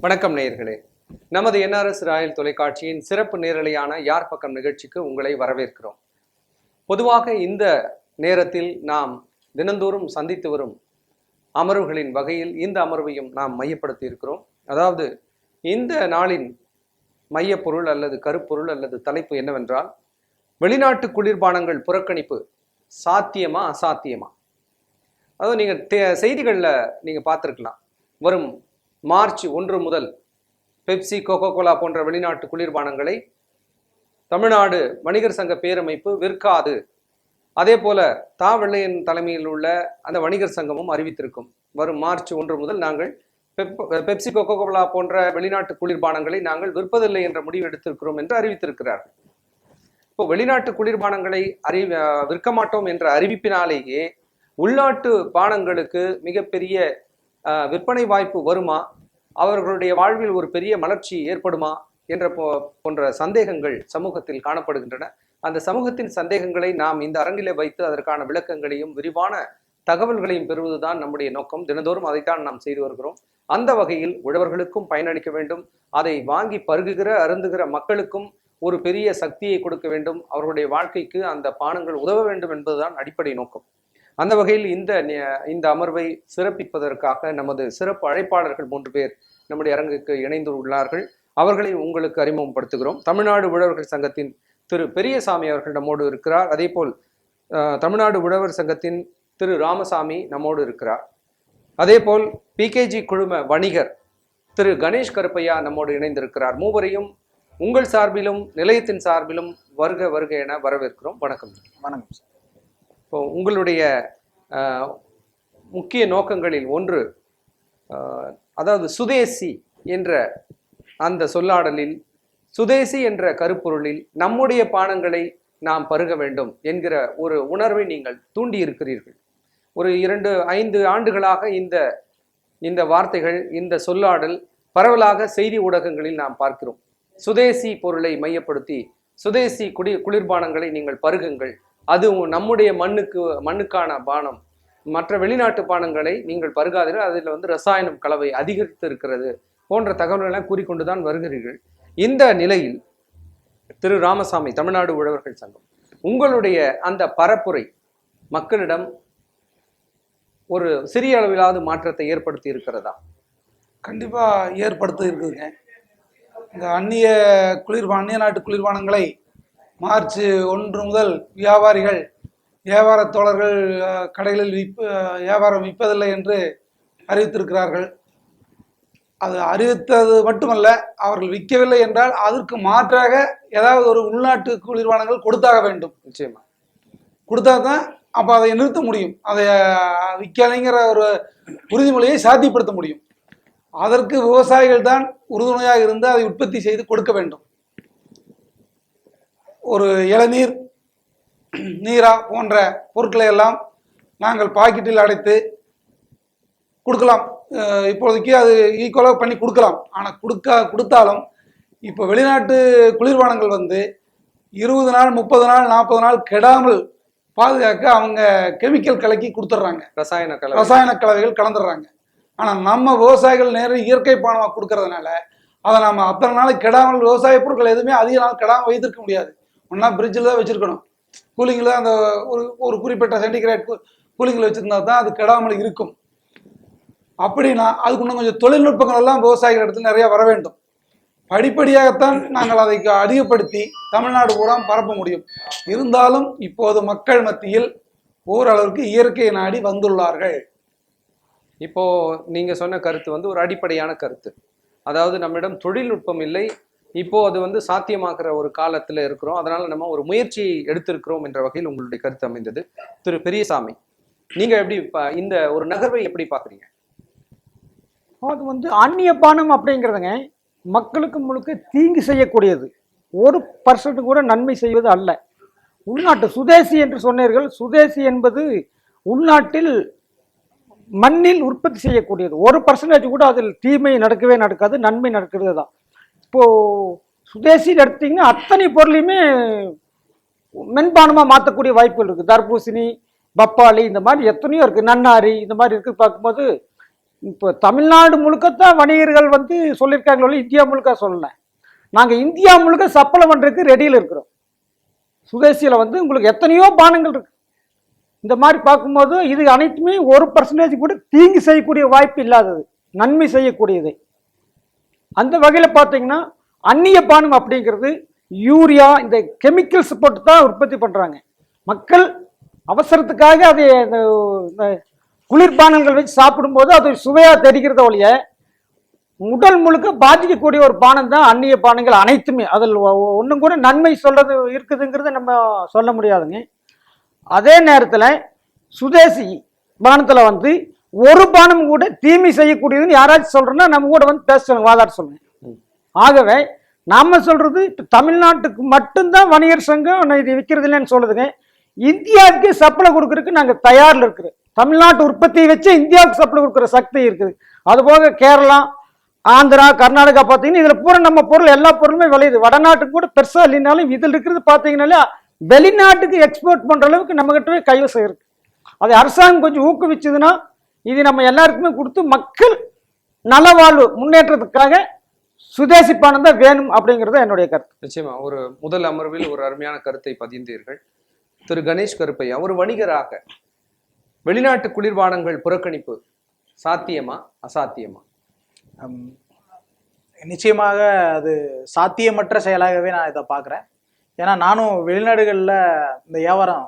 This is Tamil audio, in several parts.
வணக்கம் நேயர்களே. நமது NRS ராயல் தொலைக்காட்சியின் சிறப்பு நேரலையான யார் பக்கம் நிகழ்ச்சிக்கு உங்களை வரவேற்கிறோம். பொதுவாக இந்த நேரத்தில் நாம் தினந்தோறும் சந்தித்து வரும் அமர்வுகளின் வகையில் இந்த அமர்வையும் நாம் மையப்படுத்தி இருக்கிறோம். அதாவது இந்த நாளின் மையப்பொருள் அல்லது கருப்பொருள் அல்லது தலைப்பு என்னவென்றால், வெளிநாட்டு குளிர்பானங்கள் புறக்கணிப்பு சாத்தியமா அசாத்தியமா? அதாவது நீங்கள் செய்திகளில் நீங்கள் பார்த்துருக்கலாம், வரும் மார்ச் 1 முதல் பெப்சி, கோகோ கோலா போன்ற வெளிநாட்டு குளிர்பானங்களை தமிழ்நாடு வணிகர் சங்க பேரமைப்பு விற்காது. அதே போல வெள்ளையன் தலைமையில் உள்ள அந்த வணிகர் சங்கமும் அறிவித்திருக்கும், வரும் மார்ச் 1 முதல் நாங்கள் பெப்சி, கோகோ கோலா போன்ற வெளிநாட்டு குளிர்பானங்களை நாங்கள் விற்பதில்லை என்ற முடிவு எடுத்திருக்கிறோம் என்று அறிவித்திருக்கிறார்கள். இப்போ வெளிநாட்டு குளிர்பானங்களை விற்க மாட்டோம் என்ற அறிவிப்பினாலேயே உள்நாட்டு பானங்களுக்கு மிகப்பெரிய விற்பனை வாய்ப்பு வருமா, அவர்களுடைய வாழ்வில் ஒரு பெரிய மலர்ச்சி ஏற்படுமா என்ற போன்ற சந்தேகங்கள் சமூகத்தில் காணப்படுகின்றன. அந்த சமூகத்தின் சந்தேகங்களை நாம் இந்த அரங்கிலே வைத்து அதற்கான விளக்கங்களையும் விரிவான தகவல்களையும் பெறுவதுதான் நம்முடைய நோக்கம். தினந்தோறும் அதைத்தான் நாம் செய்து வருகிறோம். அந்த வகையில் உழவர்களுக்கும் பயனளிக்க வேண்டும், அதை வாங்கி பருகுகிற அருந்துகிற மக்களுக்கும் ஒரு பெரிய சக்தியை கொடுக்க வேண்டும், அவர்களுடைய வாழ்க்கைக்கு அந்த பானங்கள் உதவ வேண்டும் என்பதுதான் அடிப்படை நோக்கம். அந்த வகையில் இந்த அமர்வை சிறப்பிப்பதற்காக நமது சிறப்பு அழைப்பாளர்கள் 3 பேர் நம்முடைய அரங்குக்கு இணைந்து உள்ளார்கள். அவர்களை உங்களுக்கு அறிமுகப்படுத்துகிறோம். தமிழ்நாடு உழவர்கள் சங்கத்தின் திரு பெரியசாமி அவர்கள் நம்மோடு இருக்கிறார். அதே போல் தமிழ்நாடு உழவர் சங்கத்தின் திரு ராமசாமி நம்மோடு இருக்கிறார். அதே போல் PKG குழும வணிகர் திரு கணேஷ் கருப்பையா நம்மோடு இணைந்திருக்கிறார். மூவரையும் உங்கள் சார்பிலும் நிலையத்தின் சார்பிலும் வருக வருக என வரவேற்கிறோம். வணக்கம். வணக்கம் சார். இப்போ உங்களுடைய முக்கிய நோக்கங்களில் ஒன்று, அதாவது சுதேசி என்ற அந்த சொல்லாடலில், சுதேசி என்ற கருப்பொருளில் நம்முடைய பானங்களை நாம் பருக வேண்டும் என்கிற ஒரு உணர்வை நீங்கள் தூண்டி இருக்கிறீர்கள். ஒரு 2-5 ஆண்டுகளாக இந்த வார்த்தைகள், இந்த சொல்லாடல் பரவலாக செய்தி ஊடகங்களில் நாம் பார்க்கிறோம். சுதேசி பொருளை மையப்படுத்தி சுதேசி குளிர்பானங்களை நீங்கள் பருகுங்கள், அது நம்முடைய மண்ணுக்கான பானம், மற்ற வெளிநாட்டு பானங்களை நீங்கள் பருகாதீர்கள், அதில் ரசாயனம் கலவை அதிகரித்து இருக்கிறது போன்ற தகவல்கள்லாம் கூறிக்கொண்டுதான் வருகிறீர்கள். இந்த நிலையில் திரு ராமசாமி, தமிழ்நாடு உழவர்கள் சங்கம், உங்களுடைய அந்த பரப்புரை மக்களிடம் ஒரு சிறிய அளவிலாவது மாற்றத்தை ஏற்படுத்தி இருக்கிறதா? கண்டிப்பா ஏற்படுத்தி இருக்குதுங்க. இந்த அந்நிய நாட்டு குளிர்பானங்களை மார்ச் 1 முதல் வியாபாரிகள், வியாபார தோழர்கள் கடைகளில் வியாபாரம் விற்பதில்லை என்று அறிவித்திருக்கிறார்கள். அது அறிவித்தது மட்டுமல்ல, அவர்கள் விற்கவில்லை என்றால் அதற்கு மாற்றாக ஏதாவது ஒரு உள்நாட்டு குளிர்பானங்கள் கொடுத்தாக வேண்டும். நிச்சயமா கொடுத்தா தான் அப்போ அதை நிறுத்த முடியும், அதை விற்கலைங்கிற ஒரு உறுதிமொழியை சாத்தியப்படுத்த முடியும். அதற்கு விவசாயிகள் தான் உறுதுணையாக இருந்து அதை உற்பத்தி செய்து கொடுக்க வேண்டும். ஒரு இளநீர், நீரா போன்ற பொருட்களை எல்லாம் நாங்கள் பாக்கெட்டில் அடைத்து கொடுக்கலாம். இப்போதைக்கு அது ஈக்குவலாக பண்ணி கொடுக்கலாம். ஆனால் கொடுத்தாலும் இப்போ வெளிநாட்டு குளிர்பானங்கள் 20 நாள், 30 நாள், 40 நாள் கெடாமல் பாதுகாக்க அவங்க கெமிக்கல் கலக்கி கொடுத்துட்றாங்க, ரசாயன கலவைகள் கலந்துடுறாங்க. ஆனால் நம்ம விவசாயிகள் நேரம் இயற்கை பானமாக கொடுக்கறதுனால அதை நம்ம அத்தனை நாளைக்கு கெடாமல், விவசாய பொருட்கள் எதுவுமே அதிக நாள் கெடாமல் வைத்திருக்க முடியாது. ஒன்றா ஃப்ரிட்ஜில் தான் வச்சுருக்கணும், கூலிங்கில் அந்த ஒரு குறிப்பிட்ட சென்டிகிரேட் கூலிங்கில் வச்சுருந்தா தான் அது கெடாமல் இருக்கும். அப்படின்னா அதுக்கு இன்னும் கொஞ்சம் தொழில்நுட்பங்கள் எல்லாம் விவசாயிகள் இடத்துல நிறையா வர வேண்டும். படிப்படியாகத்தான் நாங்கள் அதை அதிகப்படுத்தி தமிழ்நாடு பூரா பரப்ப முடியும். இருந்தாலும் இப்போது மக்கள் மத்தியில் ஓரளவுக்கு இயற்கை நாடி வந்துள்ளார்கள். இப்போ நீங்க சொன்ன கருத்து ஒரு அடிப்படையான கருத்து. அதாவது நம்மிடம் தொழில்நுட்பம் இல்லை, இப்போ அது சாத்தியமாக்குற ஒரு காலத்துல இருக்கிறோம், அதனால நம்ம ஒரு முயற்சி எடுத்திருக்கிறோம் என்ற வகையில் உங்களுடைய கருத்து அமைந்தது. திரு பெரியசாமி, நீங்க எப்படி இந்த ஒரு நகர்வை எப்படி பாக்குறீங்க? அது அந்நிய பானம் அப்படிங்கிறதுங்க மக்களுக்கு முழுக்க தீங்கு செய்யக்கூடியது, 1% கூட நன்மை செய்வது அல்ல. உள்நாட்டு சுதேசி என்று சொன்னீர்கள். சுதேசி என்பது உள்நாட்டில் மண்ணில் உற்பத்தி செய்யக்கூடியது. 1% கூட அதில் தீமை நடக்காது, நன்மை நடக்கிறது தான். இப்போ சுதேசியில் எடுத்தீங்கன்னா அத்தனை பொருளையுமே மென்பானமாக மாற்றக்கூடிய வாய்ப்புகள் இருக்குது. தர்பூசணி, பப்பாளி, இந்த மாதிரி எத்தனையோ இருக்குது, நன்னாரி, இந்த மாதிரி இருக்குது. பார்க்கும்போது இப்போ தமிழ்நாடு முழுக்கத்தான் வணிகர்கள் வந்து சொல்லியிருக்காங்களோ இந்தியா முழுக்க சொல்லலை. நாங்கள் இந்தியா முழுக்க சப்ளை பண்ணுறதுக்கு ரெடியில் இருக்கிறோம். சுதேசியில் வந்து உங்களுக்கு எத்தனையோ பானங்கள் இருக்கு. இந்த மாதிரி பார்க்கும்போது இது அனைத்துமே 1% கூட தீங்கு செய்யக்கூடிய வாய்ப்பு இல்லாதது, நன்மை செய்யக்கூடியது. அந்த வகையில் பார்த்தீங்கன்னா அந்நிய பானம் அப்படிங்கிறது யூரியா இந்த கெமிக்கல்ஸ் போட்டு தான் உற்பத்தி பண்ணுறாங்க. மக்கள் அவசரத்துக்காக அதை குளிர்பானங்கள் வச்சு சாப்பிடும்போது அது சுவையாக தெரிகிறத ஒழிய உடல் முழுக்க பாதிக்கக்கூடிய ஒரு பானம் தான் அந்நிய பானங்கள் அனைத்துமே. அதில் ஒன்றும் கூட நன்மை சொல்றது இருக்குதுங்கிறத நம்ம சொல்ல முடியாதுங்க. அதே நேரத்தில் சுதேசி பானத்தில் வந்து ஒரு பானம் கூட தீமை செய்யக்கூடியதுன்னு யாராச்சும் சொல்றேன்னா நம்ம கூட வந்து பேச சொல்லுங்க, வாதாட சொல்லுங்க. ஆகவே நாம சொல்றது தமிழ்நாட்டுக்கு மட்டும்தான் வணிகர் சங்கம் இது விற்கிறது இல்லைன்னு சொல்லுதுங்க. இந்தியாவுக்கு சப்ளை கொடுக்கறதுக்கு நாங்கள் தயாரில் இருக்கிறோம். தமிழ்நாட்டு உற்பத்தியை வச்சு இந்தியாவுக்கு சப்ளை கொடுக்குற சக்தி இருக்குது. அதுபோக கேரளா, ஆந்திரா, கர்நாடகா பார்த்தீங்கன்னா இதில் பூரா நம்ம பொருள் எல்லா பொருளுமே விளையுது. வடநாட்டுக்கு கூட பெருசாக இல்லைனாலும் இதில் இருக்கிறது பார்த்தீங்கன்னாலே வெளிநாட்டுக்கு எக்ஸ்போர்ட் பண்ணுற அளவுக்கு நம்மகிட்டவே கைவசம் இருக்கு. அதை அரசாங்கம் கொஞ்சம் ஊக்குவிச்சதுன்னா இது நம்ம எல்லாருக்குமே கொடுத்து மக்கள் நலவாழ்வு முன்னேற்றத்துக்காக சுதேசி பானம் தான் வேணும் அப்படிங்கிறது என்னுடைய கருத்து. நிச்சயமா ஒரு முதல் அமர்வில் ஒரு அருமையான கருத்தை பதிந்தீர்கள். திரு கணேஷ் கருப்பையா, ஒரு வணிகராக வெளிநாட்டு குளிர்பானங்கள் புறக்கணிப்பு சாத்தியமா அசாத்தியமா? நிச்சயமாக அது சாத்தியமற்ற செயலாகவே நான் இதை பார்க்குறேன். ஏன்னா நானும் வெளிநாடுகளில் இந்த வியாபாரம்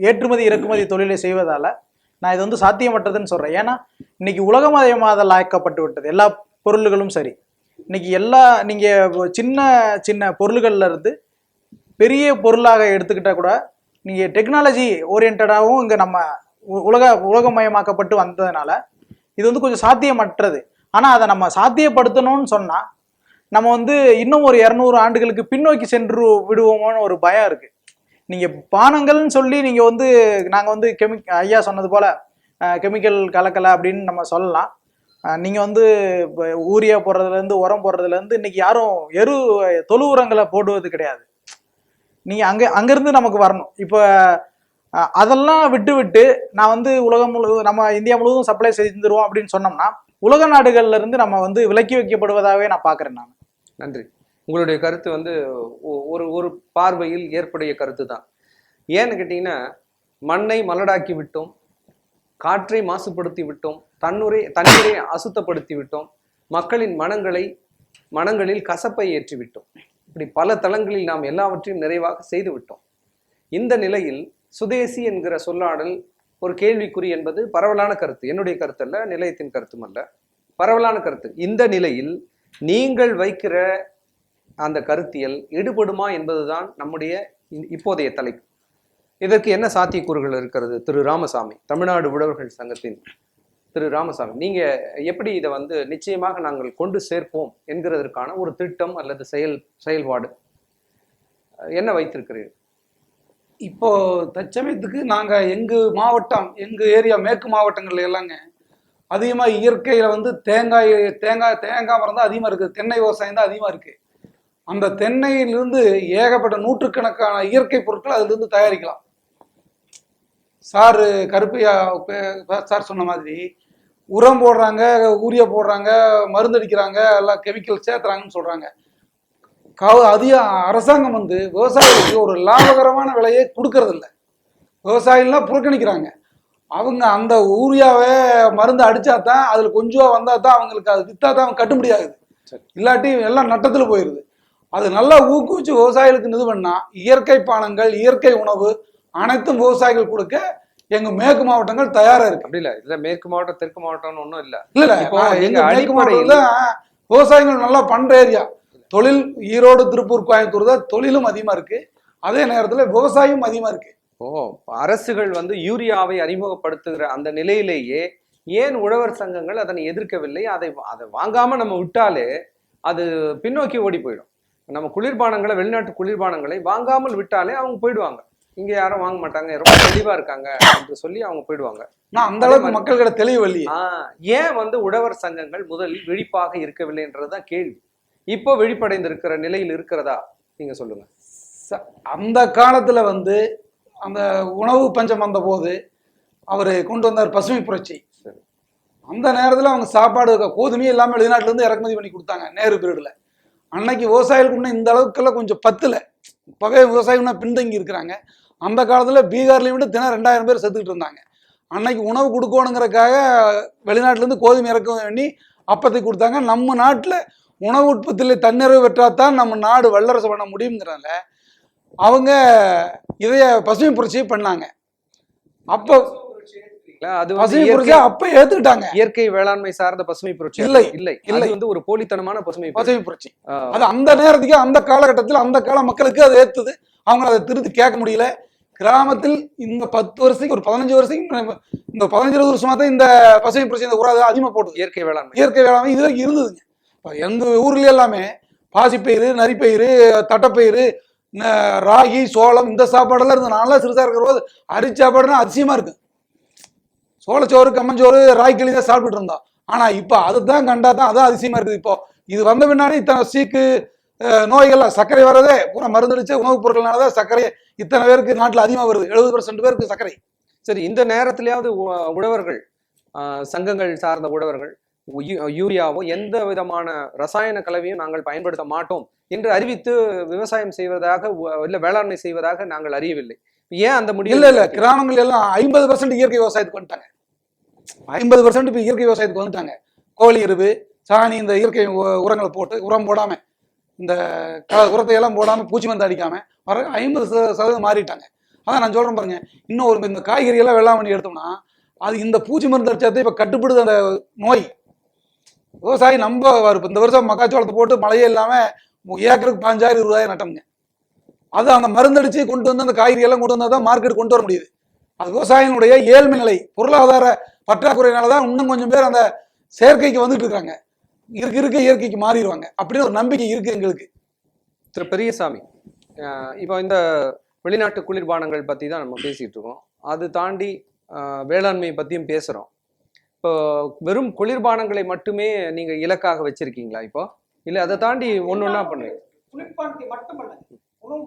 ஏற்றுமதி இறக்குமதி தொழிலை செய்வதால் நான் இது வந்து சாத்தியமற்றதுன்னு சொல்கிறேன். ஏன்னா இன்னைக்கு உலகமயமாதல் ஆக்கப்பட்டு விட்டது எல்லா பொருள்களும். சரி, இன்னைக்கு எல்லா நீங்கள் சின்ன சின்ன பொருள்கள்ல இருந்து பெரிய பொருளாக எடுத்துக்கிட்டால் கூட நீங்கள் டெக்னாலஜி ஓரியன்டாகவும் இங்கே நம்ம உலகமயமாக்கப்பட்டு வந்ததுனால இது வந்து கொஞ்சம் சாத்தியமற்றது. ஆனால் அதை நம்ம சாத்தியப்படுத்தணும்னு சொன்னால் நம்ம வந்து இன்னும் ஒரு 200 ஆண்டுகளுக்கு பின்னோக்கி சென்று விடுவோமோன்னு ஒரு பயம் இருக்குது. நீங்கள் பானங்கள்னு சொல்லி நீங்கள் வந்து நாங்கள் வந்து ஐயா சொன்னது போல் கெமிக்கல் கலக்கலை அப்படின்னு நம்ம சொல்லலாம். நீங்கள் வந்து ஊரியா போடுறதுலேருந்து உரம் போடுறதுலேருந்து இன்னைக்கு யாரும் தொழு உரங்களை போடுவது கிடையாது. நீங்கள் அங்கேருந்து நமக்கு வரணும். இப்போ அதெல்லாம் விட்டு நான் வந்து உலகம் நம்ம இந்தியா முழுவதும் சப்ளை செஞ்சிருவோம் அப்படின்னு சொன்னோம்னா உலக நாடுகள்ல இருந்து நம்ம வந்து விலக்கி வைக்கப்படுவதாகவே நான் பார்க்குறேன். நான் நன்றி. உங்களுடைய கருத்து வந்து ஒரு பார்வையில் ஏற்புடைய கருத்து தான். ஏன்னு கேட்டீங்கன்னா மண்ணை மலடாக்கி விட்டோம், காற்றை மாசுபடுத்தி விட்டோம், தண்ணீரை அசுத்தப்படுத்தி விட்டோம், மக்களின் மனங்களில் கசப்பை ஏற்றி விட்டோம். இப்படி பல தளங்களில் நாம் எல்லாவற்றையும் நிறைவாக செய்து விட்டோம். இந்த நிலையில் சுதேசி என்கிற சொல்லாடல் ஒரு கேள்விக்குறி என்பது பரவலான கருத்து. என்னுடைய கருத்து அல்ல, நிலையத்தின் கருத்தும் அல்ல, பரவலான கருத்து. இந்த நிலையில் நீங்கள் வைக்கிற அந்த கருத்தியல் எடுபடுமா என்பதுதான் நம்முடைய இப்போதைய தலைப்பு. இதற்கு என்ன சாத்தியக்கூறுகள் இருக்கிறது? திரு ராமசாமி, தமிழ்நாடு உழவர்கள் சங்கத்தின் திரு ராமசாமி, நீங்க எப்படி இதை வந்து நிச்சயமாக நாங்கள் கொண்டு சேர்ப்போம் என்கிறதற்கான ஒரு திட்டம் அல்லது செயல்பாடு என்ன வைத்திருக்கிறீர்கள்? இப்போ தற்சமயத்துக்கு நாங்க எங்க மாவட்டம், எங்க ஏரியா மேற்கு மாவட்டங்கள்ல எல்லாங்க அதிகமா இயற்கையில வந்து தேங்காய் மரம் தான் அதிகமா இருக்கு. தென்னை விவசாயம் தான் அதிகமா இருக்கு. அந்த தென்னையிலிருந்து ஏகப்பட்ட நூற்றுக்கணக்கான இயற்கை பொருட்கள் அதுல இருந்து தயாரிக்கலாம். சார் கருப்பையா சார் சொன்ன மாதிரி உரம் போடுறாங்க, ஊரியா போடுறாங்க, மருந்தடிக்கிறாங்க, எல்லாம் கெமிக்கல் சேர்த்துறாங்கன்னு சொல்றாங்க. அதிக அரசாங்கம் வந்து விவசாயிகளுக்கு ஒரு லாபகரமான விலையை கொடுக்கறது இல்லை. விவசாயிகள்லாம் புறக்கணிக்கிறாங்க. அவங்க அந்த ஊரியாவை மருந்து அடிச்சா தான் அதுல கொஞ்சம் வந்தா தான் அவங்களுக்கு அது வித்தா தான் அவங்க கட்ட முடியாது. இல்லாட்டி எல்லாம் நட்டத்துல போயிடுது. அது நல்லா ஊக்குவிச்சு விவசாயிகளுக்கு இது பண்ணா இயற்கை பானங்கள், இயற்கை உணவு அனைத்தும் விவசாயிகள் கொடுக்க எங்க மேற்கு மாவட்டங்கள் தயாரா இருக்கு. அப்படி இல்ல, இதுல மேற்கு மாவட்டம் தெற்கு மாவட்டம்னு ஒன்றும் இல்ல. எங்க மேற்கு மாவட்டத்துல விவசாயிகள் நல்லா பண்ற ஏரியா. தொழில் ஈரோடு, திருப்பூர், கோயம்புத்தூர் தான் தொழிலும் அதிகமா இருக்கு. அதே நேரத்துல விவசாயம் அதிகமா இருக்கு. அரசுகள் வந்து யூரியாவை அறிமுகப்படுத்துகிற அந்த நிலையிலேயே ஏன் உழவர் சங்கங்கள் அதனை எதிர்க்கவில்லை? அதை வாங்காம நம்ம விட்டாலே அது பின்னோக்கி ஓடி போயிடும். நம்ம குளிர்பானங்களை, வெளிநாட்டு குளிர்பானங்களை வாங்காமல் விட்டாலே அவங்க போயிடுவாங்க. இங்க யாரும் வாங்க மாட்டாங்க, ரொம்ப தெளிவா இருக்காங்க என்று சொல்லி அவங்க போயிடுவாங்க. நான் அந்த அளவுக்கு மக்கள்கிட்ட தெளிவில்லையே. ஏன் வந்து உழவர் சங்கங்கள் முதலில் விழிப்பாக இருக்கவில்லை என்றதுதான் கேள்வி. இப்போ விழிப்படைந்திருக்கிற நிலையில் இருக்கிறதா நீங்க சொல்லுங்க. அந்த காலத்துல வந்து அந்த உணவு பஞ்சம் வந்த போது அவரு கொண்டு வந்தார் பசுமை புரட்சி. அந்த நேரத்தில் அவங்க சாப்பாடு கோதுமையே இல்லாமல் வெளிநாட்டிலேருந்து இறக்குமதி பண்ணி கொடுத்தாங்க நேரு பீரியடில். அன்னைக்கு விவசாயிகளுக்கு இன்னும் இந்த அளவுக்குலாம் கொஞ்சம் பத்தில் இப்போவே விவசாயிகள்னா பின்தங்கி இருக்கிறாங்க. அந்த காலத்தில் பீகார்லேயும் விட தினம் 2000 பேர் செத்துக்கிட்டு இருந்தாங்க. அன்னைக்கு உணவு கொடுக்கணுங்கிறதுக்காக வெளிநாட்டிலேருந்து கோதுமை இறக்குமதி பண்ணி அப்பத்தை கொடுத்தாங்க. நம்ம நாட்டில் உணவு உற்பத்தியில் தன்னிறைவு பெற்றாதான் நம்ம நாடு வல்லரசு பண்ண முடியுங்கிறனால அவங்க இதைய பசுமை புரட்சியை பண்ணாங்க. அப்போ அது பசுமை புரட்சியை அப்ப ஏத்துக்கிட்டாங்க. இயற்கை வேளாண்மை சார்ந்த பசுமை புரட்சி இல்லை இல்லை இல்லை, வந்து ஒரு போலித்தனமான பசுமை புரட்சி. அது அந்த நேரத்துக்கு அந்த காலகட்டத்தில் அந்த கால மக்களுக்கு அது ஏத்துது. அவங்க அதை திருத்தி கேட்க முடியல. கிராமத்தில் இந்த 10 வருஷத்துக்கு ஒரு 15 வருஷத்துக்கு இந்த 15-20 வருஷமா தான் இந்த பசுமை புரட்சி இந்த உரம் அதிகமா போட்டுது. இயற்கை வேளாண்மை இது வரைக்கும் இருந்ததுங்க. எங்க ஊர்ல எல்லாமே பாசிப்பயிறு, நரிப்பயிறு, தட்டைப்பயிறு, ராகி, சோளம் இந்த சாப்பாடெல்லாம் இருந்தது. நான்லாம் சிறுசா இருக்கிற போது அரிசி சாப்பாடுனா அதிசயமா இருக்கு. சோளச்சோறு, கம்மஞ்சோறு, ராகி களி தான் சாப்பிட்டுட்டு இருந்தோம். ஆனா இப்ப அதுதான் கண்டா தான் அதான் அதிசயமா இருக்குது. இப்போ இது வந்த பின்னாடி இத்தனை சீக்கு நோய்கள், சர்க்கரை வரதே பூரா மருந்தடிச்ச உணவுப் பொருட்கள்னாலதான் சர்க்கரை இத்தனை பேருக்கு நாட்டில் அதிகமாக வருது. 70% பேருக்கு சர்க்கரை. சரி, இந்த நேரத்திலேயாவது உழவர்கள், சங்கங்கள் சார்ந்த உழவர்கள் யூரியாவோ எந்த விதமான ரசாயன கலவையும் நாங்கள் பயன்படுத்த மாட்டோம் என்று அறிவித்து விவசாயம் செய்வதாக இல்ல வேளாண்மை செய்வதாக நாங்கள் அறியவில்லை. ஏன் அந்த முடிவு? இல்ல கிராமங்கள் எல்லாம் 50% இயற்கை விவசாயத்துக்கு வந்துட்டாங்க. 50% இப்ப இயற்கை விவசாயத்துக்கு வந்துட்டாங்க. கோழி எருவு, சாணி, இந்த இயற்கை உரங்களை போட்டு, உரம் போடாம, இந்த உரத்தை எல்லாம் போடாம, பூச்சி மருந்து அடிக்காம வர 50% மாறிட்டாங்க. அதான் நான் சொல்றேன் பாருங்க. இன்னும் ஒரு இந்த காய்கறி எல்லாம் வெள்ளாமை பண்ணி எடுத்தோம்னா அது இந்த பூச்சி மருந்து அடிச்சாதே இப்ப கட்டுப்படுது அந்த நோய். விவசாயி நம்ப இந்த வருஷம் மக்காச்சோளத்தை போட்டு மழையே இல்லாம ஏக்கருக்கு 15,000-20,000 நட்டமுங்க. அது அந்த மருந்தடிச்சு கொண்டு வந்து அந்த காய்கறி எல்லாம் கொண்டு வந்தா தான் மார்க்கெட் கொண்டு வர முடியுது. அது விவசாயினுடைய ஏழ்மை நிலை, பொருளாதார பற்றாக்குறையினாலதான் இன்னும் கொஞ்சம் பேர் அந்த செயற்கைக்கு வந்துட்டு இருக்காங்க. இருக்க இயற்கைக்கு மாறிடுவாங்க அப்படின்னு ஒரு நம்பிக்கை இருக்கு எங்களுக்கு. திரு பெரியசாமி, இப்போ இந்த வெளிநாட்டு குளிர்பானங்கள் பத்தி தான் நம்ம பேசிட்டு இருக்கோம். அது தாண்டி வேளாண்மை பத்தியும் பேசுறோம். இப்போ வெறும் குளிர்பானங்களை மட்டுமே நீங்க இலக்காக வச்சிருக்கீங்களா இப்போ? இல்ல அதை தாண்டி ஒன்னொன்னா பண்ணுங்க? குளிர்பானத்தை மட்டுமல்ல,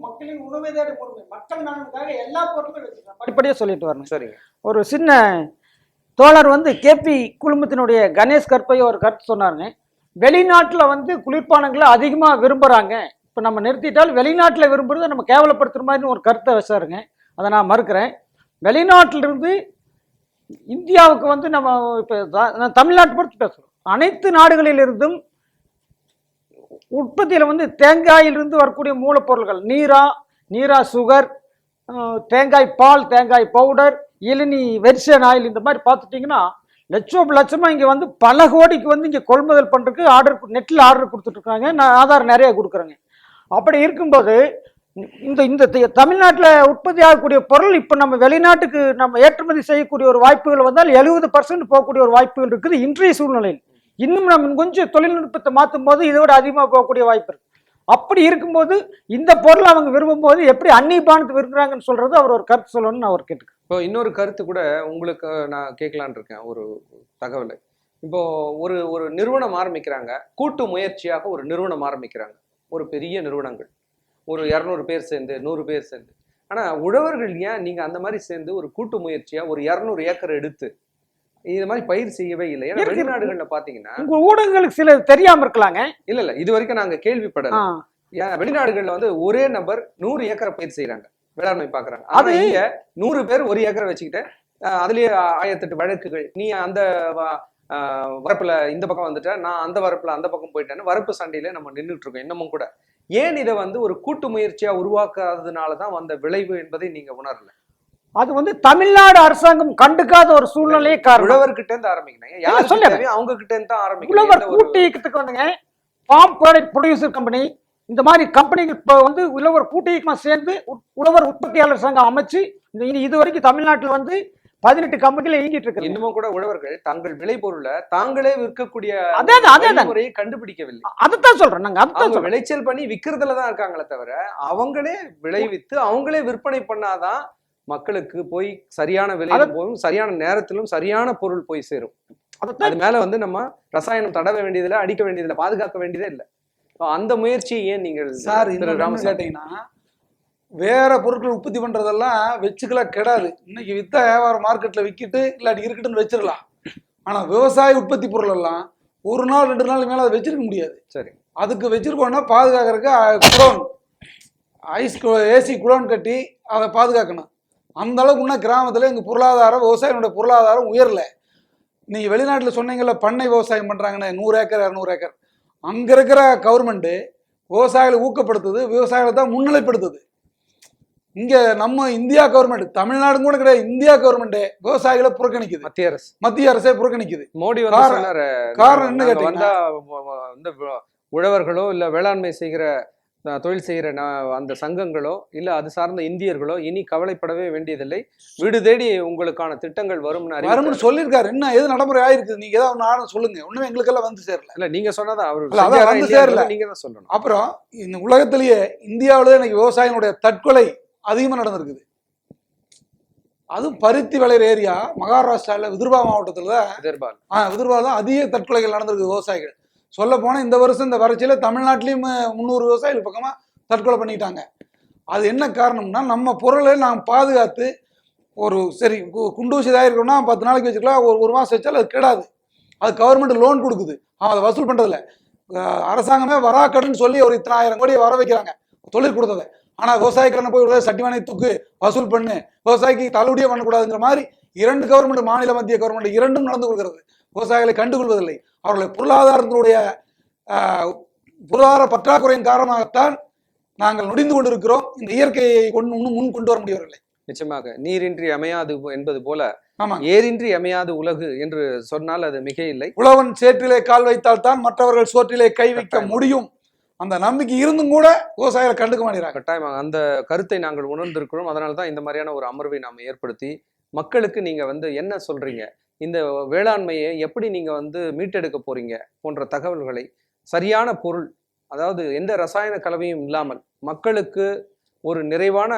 மக்களின் உணவை தேடி பொறுமை, மக்கள் நலனுக்காக எல்லா பொருட்களும் படிப்படியா சொல்லிட்டு வரணும். சரிங்க. ஒரு சின்ன தோழர் KP குழுமத்தினுடைய கணேஷ் கற்பை ஒரு கருத்து சொன்னாருங்க. வெளிநாட்டில் குளிர்பானங்களை அதிகமாக விரும்புகிறாங்க. இப்போ நம்ம நிறுத்திட்டால் வெளிநாட்டில் விரும்புறதை நம்ம கேவலப்படுத்துகிற மாதிரி ஒரு கருத்தை வச்சாருங்க. அதை நான் மறுக்கிறேன். வெளிநாட்டிலிருந்து இந்தியாவுக்கு நம்ம இப்போ தமிழ்நாட்டை பொறுத்து பேசுகிறோம். அனைத்து நாடுகளிலிருந்தும் உற்பத்தியில் தேங்காயிலிருந்து வரக்கூடிய மூலப்பொருள்கள், நீரா சுகர், தேங்காய் பால், தேங்காய் பவுடர், இளநீ, வெர்சன் ஆயில், இந்த மாதிரி பார்த்துட்டிங்கன்னா லட்சமாக இங்கே பல கோடிக்கு இங்கே கொள்முதல் பண்ணுறதுக்கு நெட்டில் ஆர்டர் கொடுத்துட்ருக்காங்க. நான் ஆதாரம் நிறைய கொடுக்குறேங்க. அப்படி இருக்கும்போது இந்த தமிழ்நாட்டில் உற்பத்தி ஆகக்கூடிய பொருள் இப்போ நம்ம வெளிநாட்டுக்கு நம்ம ஏற்றுமதி செய்யக்கூடிய ஒரு வாய்ப்புகள் வந்தால் 70% போகக்கூடிய ஒரு வாய்ப்புகள் இருக்குது இன்றைய சூழ்நிலையில். இன்னும் நம்ம கொஞ்சம் தொழில்நுட்பத்தை மாற்றும் போது இதோட அதிகமாக போகக்கூடிய வாய்ப்பு இருக்கு. அப்படி இருக்கும்போது இந்த பொருளை அவங்க விரும்பும் போது எப்படி அந்நிய பானத்தை விரும்புகிறாங்கன்னு சொல்றது அவர் ஒரு கருத்து சொல்லணும்னு நான் அவர் கேட்டுக்கேன். இப்போ இன்னொரு கருத்து கூட உங்களுக்கு நான் கேட்கலான் இருக்கேன். ஒரு தகவல், இப்போ ஒரு நிறுவனம் ஆரம்பிக்கிறாங்க, கூட்டு முயற்சியாக ஒரு நிறுவனம் ஆரம்பிக்கிறாங்க. ஒரு பெரிய நிறுவனங்கள் ஒரு 200 பேர் சேர்ந்து, 100 பேர் சேர்ந்து. ஆனா உழவர்கள் ஏன் நீங்க அந்த மாதிரி சேர்ந்து ஒரு கூட்டு முயற்சியா ஒரு 200 ஏக்கர் எடுத்து இது மாதிரி பயிர் செய்யவே இல்லை? ஏன்னா வெளிநாடுகள்ல பாத்தீங்கன்னா உங்க ஊடகங்களுக்கு சில தெரியாம இருக்கலாங்க. இல்ல இது வரைக்கும் நாங்க கேள்விப்படல. வெளிநாடுகள்ல ஒரே நபர் 100 ஏக்கரை பயிர் செய்யறாங்க, வேளாண்மை பாக்குறாங்க. அது இங்க 100 பேர் 1 ஏக்கரை வச்சுக்கிட்டு அதுலயே 1008 வழக்குகள். நீ அந்த வரப்புல இந்த பக்கம் வந்துட்ட, நான் அந்த வரப்புல அந்த பக்கம் போயிட்டேன்னு வரப்பு சண்டையில நம்ம நின்றுட்டு இருக்கோம் இன்னமும் கூட. ஏன் இதை ஒரு கூட்டு முயற்சியா உருவாக்காததுனாலதான் வந்த விளைவு என்பதை நீங்க உணரல? அது தமிழ்நாடு அரசாங்கம் கண்டுக்காத ஒரு சூழ்நிலையே காரணம். உழவர்கிட்ட இருந்து ஆரம்பிக்கணும், யார் சொல்லுங்க, அவங்க கிட்ட இருந்து தான் ஆரம்பிக்கணும். உழவர் கூட்டு இயக்கத்துக்கு ஃபார்ம் ப்ராடக்ட் ப்ரொடியூசர் கம்பெனி, இந்த மாதிரி கம்பெனிகள் இப்போ உழவர் கூட்டு இயக்கமா சேர்ந்து உழவர் உற்பத்தியாளர் சங்கம் அமைச்சு இது வரைக்கும் தமிழ்நாட்டில் 18 கம்பெனிகள் இயங்கிட்டு இருக்கு. இன்னமும் கூட உழவர்கள் தங்கள் விளைபொருளை தாங்களே விற்கக்கூடிய முறையை கண்டுபிடிக்கவில்லை. அதைத்தான் சொல்றேன். நாங்க விளைச்சல் பண்ணி விற்கிறதுலதான் இருக்காங்களே தவிர அவங்களே விளைவித்து அவங்களே விற்பனை பண்ணாதான் மக்களுக்கு போய் சரியான விலையிலும் போகும், சரியான நேரத்திலும் சரியான பொருள் போய் சேரும். அது மேல நம்ம ரசாயனம் தடவ வேண்டியதில்லை, அடிக்க வேண்டியதில்லை, பாதுகாக்க வேண்டியதே இல்லை. அந்த முயற்சியை ஏன் நீங்கள் சார் கேட்டீங்கன்னா வேற பொருட்கள் உற்பத்தி பண்றதெல்லாம் வச்சுக்கலாம் கெடாது. இன்னைக்கு வித்தா வியாபாரம் மார்க்கெட்ல விக்கிட்டு இல்லாட்டி இருக்கட்டுன்னு வச்சிடலாம். ஆனா விவசாய உற்பத்தி பொருள் எல்லாம் ஒரு நாள் 2 நாள் மேல அதை வச்சிருக்க முடியாது. சரி. அதுக்கு வச்சிருக்கோம்னா பாதுகாக்கிறதுக்கு குடோன், ஐஸ் ஏசி குடோன் கட்டி அதை பாதுகாக்கணும். அந்த அளவுக்கு இன்னும் கிராமத்துல எங்க பொருளாதாரம், விவசாயினுடைய பொருளாதாரம் உயரல. நீங்க வெளிநாட்டுல சொன்னீங்கல்ல பண்ணை விவசாயம் பண்றாங்கன்னு 100 ஏக்கர் 200 ஏக்கர், அங்க இருக்கிற கவர்மெண்ட் விவசாயிகளை ஊக்கப்படுத்துது, விவசாயிகளை தான் முன்னிலைப்படுத்துது. இங்க நம்ம இந்தியா கவர்மெண்ட், தமிழ்நாடு கூட கிடையாது, இந்தியா கவர்மெண்ட் விவசாயிகளை புறக்கணிக்குது. மத்திய அரசே புறக்கணிக்குது. மோடி வந்து சொன்னாரு, காரணம் என்ன கேட்டீங்கன்னா வந்து உழவர்களோ இல்ல வேளாண்மை செய்கிற தொழில் செய்கிற அந்த சங்கங்களோ இல்ல அது சார்ந்த இந்தியர்களோ இனி கவலைப்படவே வேண்டியதில்லை, வீடு தேடி உங்களுக்கான திட்டங்கள் வரும்னு சொல்லியிருக்காரு. என்ன எது நடைமுறை ஆயிருக்கு, நீங்க ஏதாவது ஒன்று சொல்லுங்க. ஒண்ணுமே எங்களுக்கு எல்லாம் வந்து சேரல. இல்ல நீங்க சொன்னதான் அவரு வந்து சேரல, நீங்க தான் சொல்லணும். அப்புறம் இந்த உலகத்திலேயே இந்தியாவில இன்னைக்கு விவசாயினுடைய தற்கொலை அதிகமா நடந்திருக்குது. அதுவும் பருத்தி விளையிற ஏரியா மகாராஷ்டிரால விதர்பா மாவட்டத்துல விதர்பா தான் அதிக தற்கொலைகள் நடந்திருக்கு விவசாயிகள். சொல்ல போனா இந்த வருஷம் இந்த வறட்சியில தமிழ்நாட்டிலையும் 300 விவசாயிகள் பக்கமா தற்கொலை பண்ணிட்டாங்க. அது என்ன காரணம்னா நம்ம பொருளை நாம் பாதுகாத்து ஒரு சரி குண்டூசி இருக்கணும்னா 10 நாளைக்கு வச்சுக்கலாம், ஒரு மாசம் வச்சாலும் அது கெடாது. அது கவர்மெண்ட் லோன் கொடுக்குது, அதை வசூல் பண்றதில்ல. அரசாங்கமே வராக்கடன் சொல்லி ஒரு 1000 கோடியை வர வைக்கிறாங்க தொழில் கொடுத்ததை. ஆனா விவசாயிக்காரனை போய் சட்டிவானை தூக்கு வசூல் பண்ணு, விவசாயிக்கு தள்ளுபடியே பண்ணக்கூடாதுங்கிற மாதிரி 2 கவர்மெண்ட், மாநில மத்திய கவர்மெண்ட் இரண்டும் நடந்து கொள்கிறது. விவசாயிகளை கண்டுகொள்வதில்லை. அவர்களை பொருளாதாரத்தினுடைய பொருளாதார பற்றாக்குறையின் காரணமாகத்தான் நாங்கள் நொடிந்து கொண்டிருக்கிறோம். இந்த இயற்கையை முன் கொண்டு வர முடியவில்லை. நிச்சயமாக நீரின்றி அமையாது என்பது போல ஏரின்றி அமையாது உலகு என்று சொன்னால் அது மிக இல்லை. உழவன் சேற்றிலே கால் வைத்தால் தான் மற்றவர்கள் சோற்றிலே கை வைக்க முடியும். அந்த நம்பிக்கை இருந்தும் கூட விவசாயிகளை கண்டுக்க மாட்டேங்கிறாங்க. கட்டாயமாக அந்த கருத்தை நாங்கள் உணர்ந்திருக்கிறோம். அதனால தான் இந்த மாதிரியான ஒரு அமர்வை நாம் ஏற்படுத்தி மக்களுக்கு நீங்க வந்து என்ன சொல்றீங்க, இந்த வேளாண்மையை எப்படி நீங்க வந்து மீட்டெடுக்க போறீங்க போன்ற தகவல்களை சரியான பொருள், அதாவது எந்த ரசாயன கலவையும் இல்லாமல் மக்களுக்கு ஒரு நிறைவான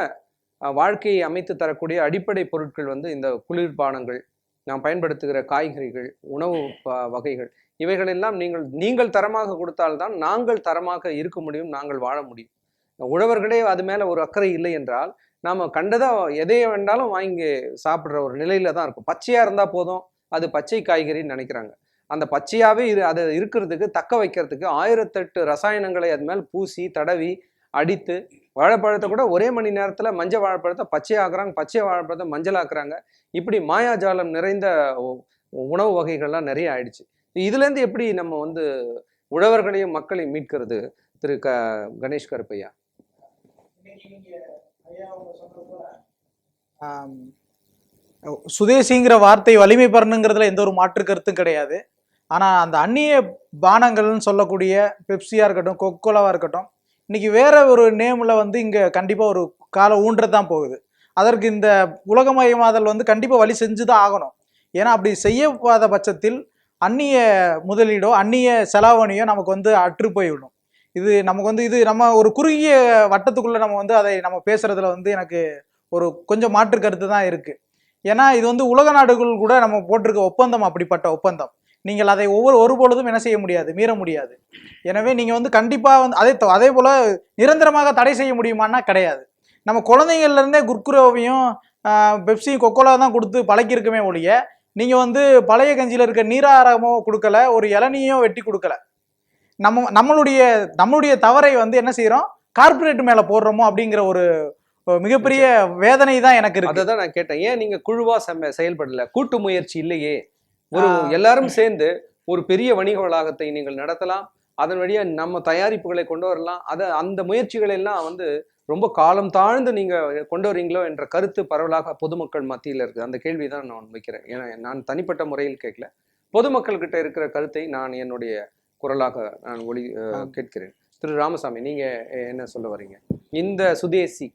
வாழ்க்கையை அமைத்து தரக்கூடிய அடிப்படை பொருட்கள் வந்து இந்த குளிர்பானங்கள், நாம் பயன்படுத்துகிற காய்கறிகள், உணவு வகைகள், இவைகளெல்லாம் நீங்கள் தரமாக கொடுத்தால்தான் நாங்கள் தரமாக இருக்க முடியும், நாங்கள் வாழ முடியும். உழவர்களே அது மேல ஒரு அக்கறை இல்லை என்றால் நாம கண்டதா எதைய வேண்டாலும் வாங்கி சாப்பிட்ற ஒரு நிலையில தான் இருக்கும். பச்சையா இருந்தா போதும், அது பச்சை காய்கறின்னு நினைக்கிறாங்க. அந்த பச்சையாவே அதை இருக்கிறதுக்கு தக்க வைக்கிறதுக்கு 1008 ரசாயனங்களை அது மேல் பூசி தடவி அடித்து, வாழைப்பழத்தை கூட ஒரே மணி நேரத்துல மஞ்சள் வாழைப்பழத்தை பச்சையாக்குறாங்க, பச்சை வாழைப்பழத்தை மஞ்சள் ஆக்குறாங்க. இப்படி மாயாஜாலம் நிறைந்த உணவு வகைகள்லாம் நிறைய ஆயிடுச்சு. இதுல இருந்து எப்படி நம்ம வந்து உழவர்களையும் மக்களையும் மீட்கிறது திரு கணேஷ் கருப்பையா? சுதேசிங்கிற வார்த்தை வலிமை பெறணுங்கிறதுல எந்த ஒரு மாற்று கருத்தும் கிடையாது. ஆனா அந்த அந்நிய பானங்கள்னு சொல்லக்கூடிய பெப்சியா இருக்கட்டும், கொக்கோலாவா இருக்கட்டும், இன்னைக்கு வேற ஒரு நேம்ல வந்து இங்க கண்டிப்பா ஒரு கால ஊன்றதான் போகுது. அதற்கு இந்த உலகமயமாதல் வந்து கண்டிப்பா வழி செஞ்சுதான் ஆகணும். ஏன்னா அப்படி செய்யாத பட்சத்தில் அந்நிய முதலீடோ அந்நிய செலாவணியோ நமக்கு வந்து அற்று போய்விடும். இது நமக்கு வந்து இது நம்ம ஒரு குறுகிய வட்டத்துக்குள்ள நம்ம வந்து அதை நம்ம பேசுறதுல வந்து எனக்கு ஒரு கொஞ்சம் மாற்று கருத்து தான் இருக்கு. ஏன்னா இது வந்து உலக நாடுகள் கூட நம்ம போட்டிருக்க ஒப்பந்தம் அப்படிப்பட்ட ஒப்பந்தம். நீங்கள் அதை ஒருபொழுதும் என்ன செய்ய முடியாது, மீற முடியாது. எனவே நீங்க வந்து கண்டிப்பா வந்து அதே போல நிரந்தரமாக தடை செய்ய முடியுமான்னா கிடையாது. நம்ம குழந்தைங்கள்ல இருந்தே குர்குரோவையும் பெப்சியும் கொக்கோலா தான் கொடுத்து பழக்கிருக்குமே ஒழிய நீங்க வந்து பழைய கஞ்சியில இருக்க நீராரமோ கொடுக்கல, ஒரு இளநியோ வெட்டி கொடுக்கல. நம்மளுடைய தவறை வந்து என்ன செய்யறோம், கார்பரேட் மேல போடுறோமோ அப்படிங்கிற ஒரு மிகப்பெரிய வேதனை தான் எனக்கு இருக்கு. அதான் நான் கேட்டேன், ஏன் நீங்க குழுவா செயல்படல, கூட்டு முயற்சி இல்லையே? ஒரு எல்லாரும் சேர்ந்து ஒரு பெரிய வணிக வளாகத்தை நீங்கள் நடத்தலாம், அதன் வழியா நம்ம தயாரிப்புகளை கொண்டு வரலாம். அந்த முயற்சிகள் எல்லாம் வந்து ரொம்ப காலம் தாழ்ந்து நீங்க கொண்டு வரீங்களோ என்ற கருத்து பரவலாக பொதுமக்கள் மத்தியில் இருக்கு. அந்த கேள்விதான் நான் வைக்கிறேன். ஏன்னா நான் தனிப்பட்ட முறையில் கேட்கல, பொதுமக்கள் கிட்ட இருக்கிற கருத்தை நான் என்னுடைய குரலாக நான் கேட்கிறேன். திரு ராமசாமி, நீங்க என்ன சொல்ல வரீங்க? இந்த சுதேசி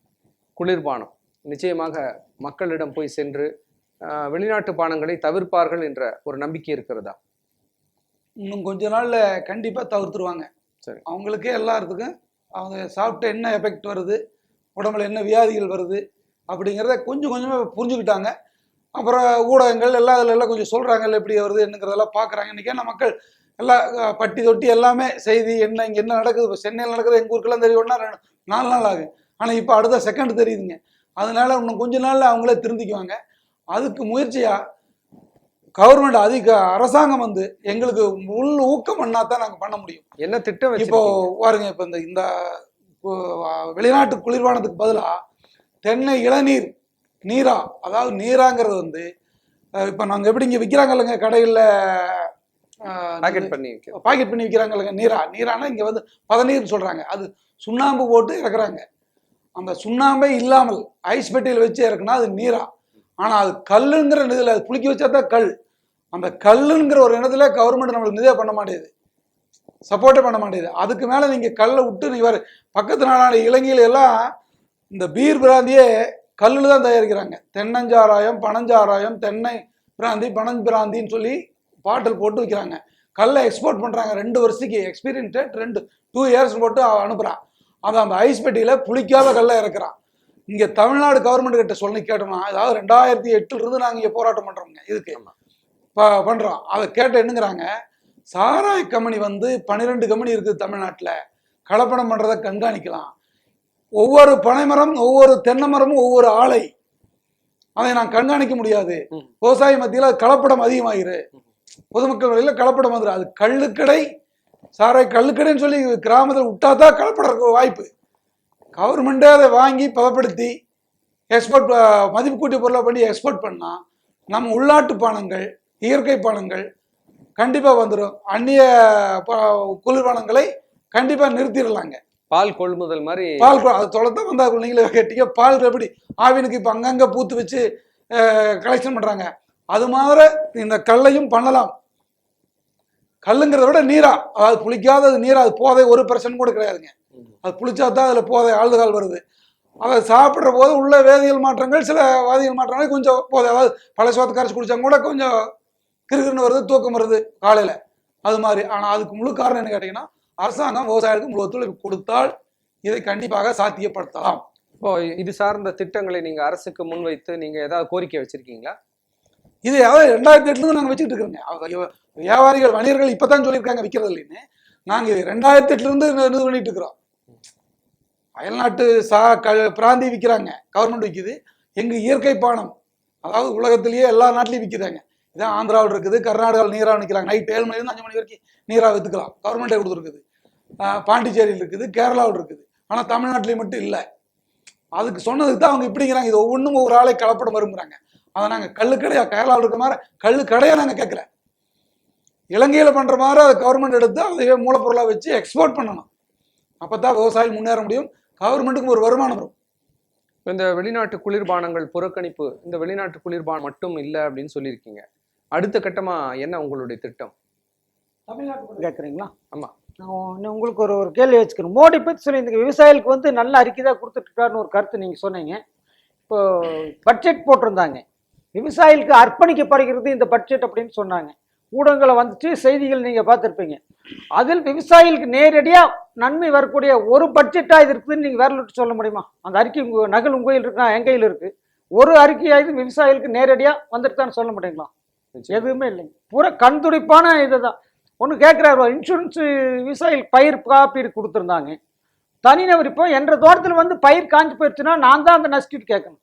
குளிர்பானம் நிச்சயமாக மக்களிடம் போய் சென்று வெளிநாட்டு பானங்களை தவிர்ப்பார்கள் என்ற ஒரு நம்பிக்கை இருக்கிறதா? இன்னும் கொஞ்ச நாள்ல கண்டிப்பா தவிர்த்துருவாங்க. சரி, அவங்களுக்கே எல்லாத்துக்கும் அவங்க சாப்பிட்டு என்ன எஃபெக்ட் வருது, உடம்புல என்ன வியாதிகள் வருது அப்படிங்கிறத கொஞ்சம் கொஞ்சமாக புரிஞ்சுக்கிட்டாங்க. அப்புறம் ஊடகங்கள் எல்லாம் கொஞ்சம் சொல்றாங்கல்ல எப்படி வருது என்னங்கிறதெல்லாம் பார்க்குறாங்க. இன்றைக்கி என்ன மக்கள் எல்லாம் பட்டி தொட்டி எல்லாமே செய்தி என்ன இங்கே என்ன நடக்குது, இப்போ சென்னையில் நடக்குது எங்கள் ஊருக்கெல்லாம் தெரியும்னா 4 நாள் ஆகும். ஆனால் இப்போ அடுத்த செகண்ட் தெரியுதுங்க. அதனால இன்னும் கொஞ்ச நாள்ல அவங்களே திருந்திக்குவாங்க. அதுக்கு முயற்சியா கவர்மெண்ட் அரசாங்கம் வந்து எங்களுக்கு உள் ஊக்கம் பண்ணா தான் நாங்கள் பண்ண முடியும். என்ன திட்டம் இப்போ வச்சிருக்கீங்க? பாருங்க, இப்போ இந்த வெளிநாட்டு குளிர்பானத்துக்கு பதிலாக தென்னை இளநீர் நீரா, அதாவது நீராங்கிறது வந்து இப்போ நாங்கள் எப்படி இங்கே விற்கிறாங்க இல்லைங்க கடையில் பாக்கெட் பண்ணி வைக்கிறோம். பாக்கெட் பண்ணி விற்கிறாங்க இல்லைங்க நீரானா இங்கே வந்து பதநீர்னு சொல்கிறாங்க. அது சுண்ணாம்பு போட்டு இறக்குறாங்க. அந்த சுண்ணாம்பே இல்லாமல் ஐஸ் பெட்டியில் வச்சு இறக்குனா அது நீரா. ஆனால் அது கல்லுங்கிற இதில் அது புளிக்க வச்சா தான் கல். அந்த கல்லுங்கிற ஒரு இடத்துல கவர்மெண்ட் நம்மளுக்கு நிதியாக பண்ண மாட்டேங்குது, சப்போர்ட்டே பண்ண மாட்டேங்குது. அதுக்கு மேலே நீங்கள் கல்லை விட்டு நீங்கள் பக்கத்து நாடான இலங்கையில எல்லாம் இந்த பீர் பிராந்தியே கல்லில் தான் தயாரிக்கிறாங்க. தென்னஞ்சாராயம், பனஞ்சாராயம், தென்னை பிராந்தி, பனஞ்பிராந்தின்னு சொல்லி பாட்டில் போட்டு விற்கிறாங்க. கல்லை எக்ஸ்போர்ட் பண்ணுறாங்க. 2 வருஷத்துக்கு எக்ஸ்பீரியன்ஸ் டேட் 2 இயர்ஸ் போட்டு அனுப்புகிறான். அதை அந்த ஐஸ் பெட்டியில் புளிக்காத கல்லை இறக்குறான். இங்கே தமிழ்நாடு கவர்மெண்ட் கிட்ட சொல்லி கேட்டோம்னா, அதாவது 2008 நாங்கள் இங்கே போராட்டம் பண்ணுறோங்க, இதுக்கு பண்ணுறோம். அதை கேட்ட என்னங்கிறாங்க, சாராய கம்பெனி வந்து 12 கம்பெனி இருக்குது தமிழ்நாட்டில், கலப்படம் பண்ணுறதை கண்காணிக்கலாம். ஒவ்வொரு பனைமரம், ஒவ்வொரு தென்னை மரமும் ஒவ்வொரு ஆலை, அதை நான் கண்காணிக்க முடியாது. விவசாய மத்தியில் கலப்படம் அதிகமாகிரு, பொதுமக்கள் வழியில் கலப்படம் வந்துடும். அது கள்ளுக்கடை, சாராய கள்ளுக்கடைன்னு சொல்லி கிராமத்தில் விட்டாதான் கலப்பட வாய்ப்பு. கவர்மெண்ட்டே அதை வாங்கி பதப்படுத்தி எக்ஸ்போர்ட் மதிப்பு கூட்டிய பொருளை பண்ணி எக்ஸ்போர்ட் பண்ணால் நம்ம உள்நாட்டு பானங்கள், இயற்கை பானங்கள் கண்டிப்பாக வந்துடும். அந்நிய குளிர்பானங்களை கண்டிப்பாக நிறுத்திடலாங்க. பால் கொள்முதல் மாதிரி பால் அது தொலைத்தான் வந்தால் நீங்களே கேட்டீங்க. பால் எப்படி ஆவினுக்கு இப்போ அங்கங்கே பூத்து வச்சு கலெக்ஷன் பண்ணுறாங்க, அது மாதிரி இந்த கல்லையும் பண்ணலாம். கல்லுங்கிறத விட நீரா, அதாவது புளிக்காத நீரா, அது போதை 1% கூட கிடையாதுங்க. அது புளிச்சா தான் அதில் போதை ஆழ்துகால் வருது. அதை சாப்பிட்ற போது உள்ள வேதியியல் மாற்றங்கள், சில வேதியியல் மாற்றங்கள் கொஞ்சம் போதை, அதாவது பழைய சோத்து கரைச்சி குடித்தா கூட கொஞ்சம் கிறுகிறுன்னு வருது, தூக்கம் வருது காலையில், அது மாதிரி. ஆனால் அதுக்கு முழு காரணம் என்ன கேட்டிங்கன்னா, அரசாங்கம் விவசாயத்துக்கு முழு ஒத்துழைப்பு கொடுத்தால் இதை கண்டிப்பாக சாத்தியப்படுத்தலாம். இப்போ இது சார்ந்த திட்டங்களை நீங்க அரசுக்கு முன்வைத்து நீங்க ஏதாவது கோரிக்கை வச்சிருக்கீங்களா? இது அதாவது 2008 நாங்கள் வச்சுக்கிட்டு இருக்கிறோங்க. வியாபாரிகள், வணிகர்கள் இப்பதான் சொல்லியிருக்காங்க விற்கிறது இல்லைன்னு. நாங்கள் இது 2008 இது பண்ணிட்டு இருக்கிறோம். அயல்நாட்டு பிராந்தி விற்கிறாங்க, கவர்மெண்ட் விற்குது. எங்கள் இயற்கை பானம், அதாவது உலகத்திலேயே எல்லா நாட்டிலையும் விற்கிறாங்க. இதான் ஆந்திராவில் இருக்குது, கர்நாடகாவில் நீராக நிற்கிறாங்க. நைட் 7 மணிலேருந்து 5 மணி வரைக்கும் நீராக விற்றுக்கலாம், கவர்மெண்ட்டே கொடுத்துருக்குது. பாண்டிச்சேரியில் இருக்குது, கேரளாவில் இருக்குது. ஆனால் தமிழ்நாட்டிலேயும் மட்டும் இல்லை. அதுக்கு சொன்னதுக்கு தான் அவங்க இப்படிங்கிறாங்க. இது ஒவ்வொன்றும் ஒவ்வொரு ஆளை கலப்படம் வருங்கிறாங்க. அதை நாங்கள் கல்லுக்கடையாக கேரளாவில் இருக்கிற மாதிரி கல்லுக்கடையாக நாங்கள் கேட்கல. இலங்கையில் பண்ணுற மாதிரி அதை கவர்மெண்ட் எடுத்து அதையே மூலப்பொருளாக வச்சு எக்ஸ்போர்ட் பண்ணணும். அப்போ தான் விவசாயிகள் முன்னேற முடியும், கவர்மெண்ட்டுக்கு ஒரு வருமானம் வரும். இந்த வெளிநாட்டு குளிர்பானங்கள் புறக்கணிப்பு, இந்த வெளிநாட்டு குளிர்பானம் மட்டும் இல்லை அப்படின்னு சொல்லியிருக்கீங்க. அடுத்த கட்டமா என்ன உங்களுடைய திட்டம்? தமிழ்நாட்டு கேட்குறீங்களா? ஆமா, நான் உங்களுக்கு ஒரு கேள்வி வச்சுக்கிறேன். மோடி பற்றி சொல்லியிருந்தீங்க, விவசாயிகளுக்கு வந்து நல்ல அறிக்கை தான் கொடுத்துட்ருக்காருன்னு ஒரு கருத்து நீங்கள் சொன்னீங்க. இப்போ பட்ஜெட் போட்டிருந்தாங்க, விவசாயிகளுக்கு அர்ப்பணிக்கப்படுகிறது இந்த பட்ஜெட் அப்படின்னு சொன்னாங்க. ஊடகங்களை வந்துச்சு, செய்திகள் நீங்கள் பார்த்துருப்பீங்க. அதில் விவசாயிகளுக்கு நேரடியாக நன்மை வரக்கூடிய ஒரு பட்ஜெட்டாக இது இருக்குதுன்னு நீங்கள் விரல் விட்டு சொல்ல முடியுமா? அந்த அறிக்கை உங்கள் நகல் உங்கள் கையில் இருக்குன்னா என் கையில் இருக்குது. ஒரு அறிக்கையாவது விவசாயிகளுக்கு நேரடியாக வந்துட்டுதான்னு சொல்ல முடியுங்களா? எதுவுமே இல்லைங்க. பூரா கண்துடைப்பான இதை தான். ஒன்று கேட்குறாரு, இன்சூரன்ஸ் விவசாயிகளுக்கு பயிர் காப்பீடு கொடுத்துருந்தாங்க. தனிநபர் இப்போ என்ற தோட்டத்தில் வந்து பயிர் காஞ்சி போயிடுச்சுன்னா நான் தான் அந்த நஷ்டீடு கேட்கணும்.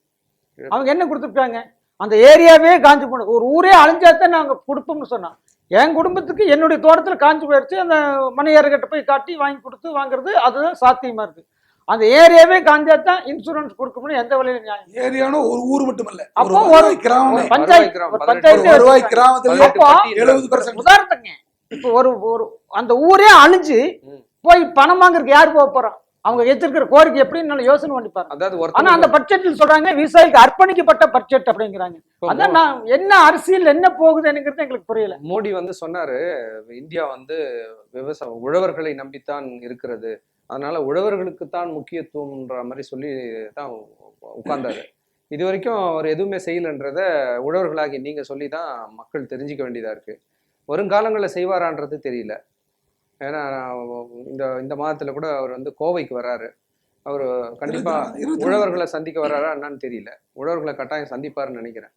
அவங்க என்ன கொடுத்துருக்காங்க? அந்த ஏரியாவே காஞ்சி போன ஒரு ஊரே அழிஞ்சாதான் நாங்கள் கொடுப்போம்னு சொன்னான். என் குடும்பத்துக்கு என்னுடைய தோட்டத்தில் காஞ்சி போயிடுச்சு, அந்த மணியார்கிட்ட போய் காட்டி வாங்கி கொடுத்து வாங்குறது அதுதான் சாத்தியமா இருக்கு. அந்த ஏரியாவே காஞ்சாதான் இன்சூரன்ஸ் கொடுக்கணும்னு எந்த வழியில நியாயம்? ஏரியானோ ஒரு ஊர் மட்டுமல்ல, அப்போ ஒரு கிராமம், பஞ்சாயத்து கிராமத்துல உதாரணத்துங்க. இப்போ ஒரு அந்த ஊரே அழிஞ்சு போய் பணம் வாங்குறதுக்கு யார் போக போறான்? அவங்க வச்சிருக்கிற கோரிக்கை எப்படின்னு யோசனை பண்ணிப்பாரு. ஆனா அந்த பட்ஜெட்டில் சொல்றாங்க விவசாயிக்கு அர்ப்பணிக்கப்பட்ட பட்ஜெட் அப்படிங்கிறாங்க. அதான் நான் என்ன அரசியல் என்ன போகுதுங்கிறது எங்களுக்கு புரியல. மோடி வந்து சொன்னாரு, இந்தியா வந்து உழவர்களை நம்பித்தான் இருக்கிறது, அதனால உழவர்களுக்குத்தான் முக்கியத்துவம்ன்ற மாதிரி சொல்லி தான் உட்கார்ந்தாரு. இது வரைக்கும் அவர் எதுவுமே செய்யலன்றத உழவர்களாகி நீங்க சொல்லி தான் மக்கள் தெரிஞ்சுக்க வேண்டியதா இருக்கு. வருங்காலங்களில் செய்வாரான்றது தெரியல. ஏன்னா இந்த மாதத்துல கூட அவர் வந்து கோவைக்கு வர்றாரு. அவர் கண்டிப்பா உழவர்களை சந்திக்க வர்றாரா என்னன்னு தெரியல. உழவர்களை கட்டாயம் சந்திப்பாருன்னு நினைக்கிறேன்.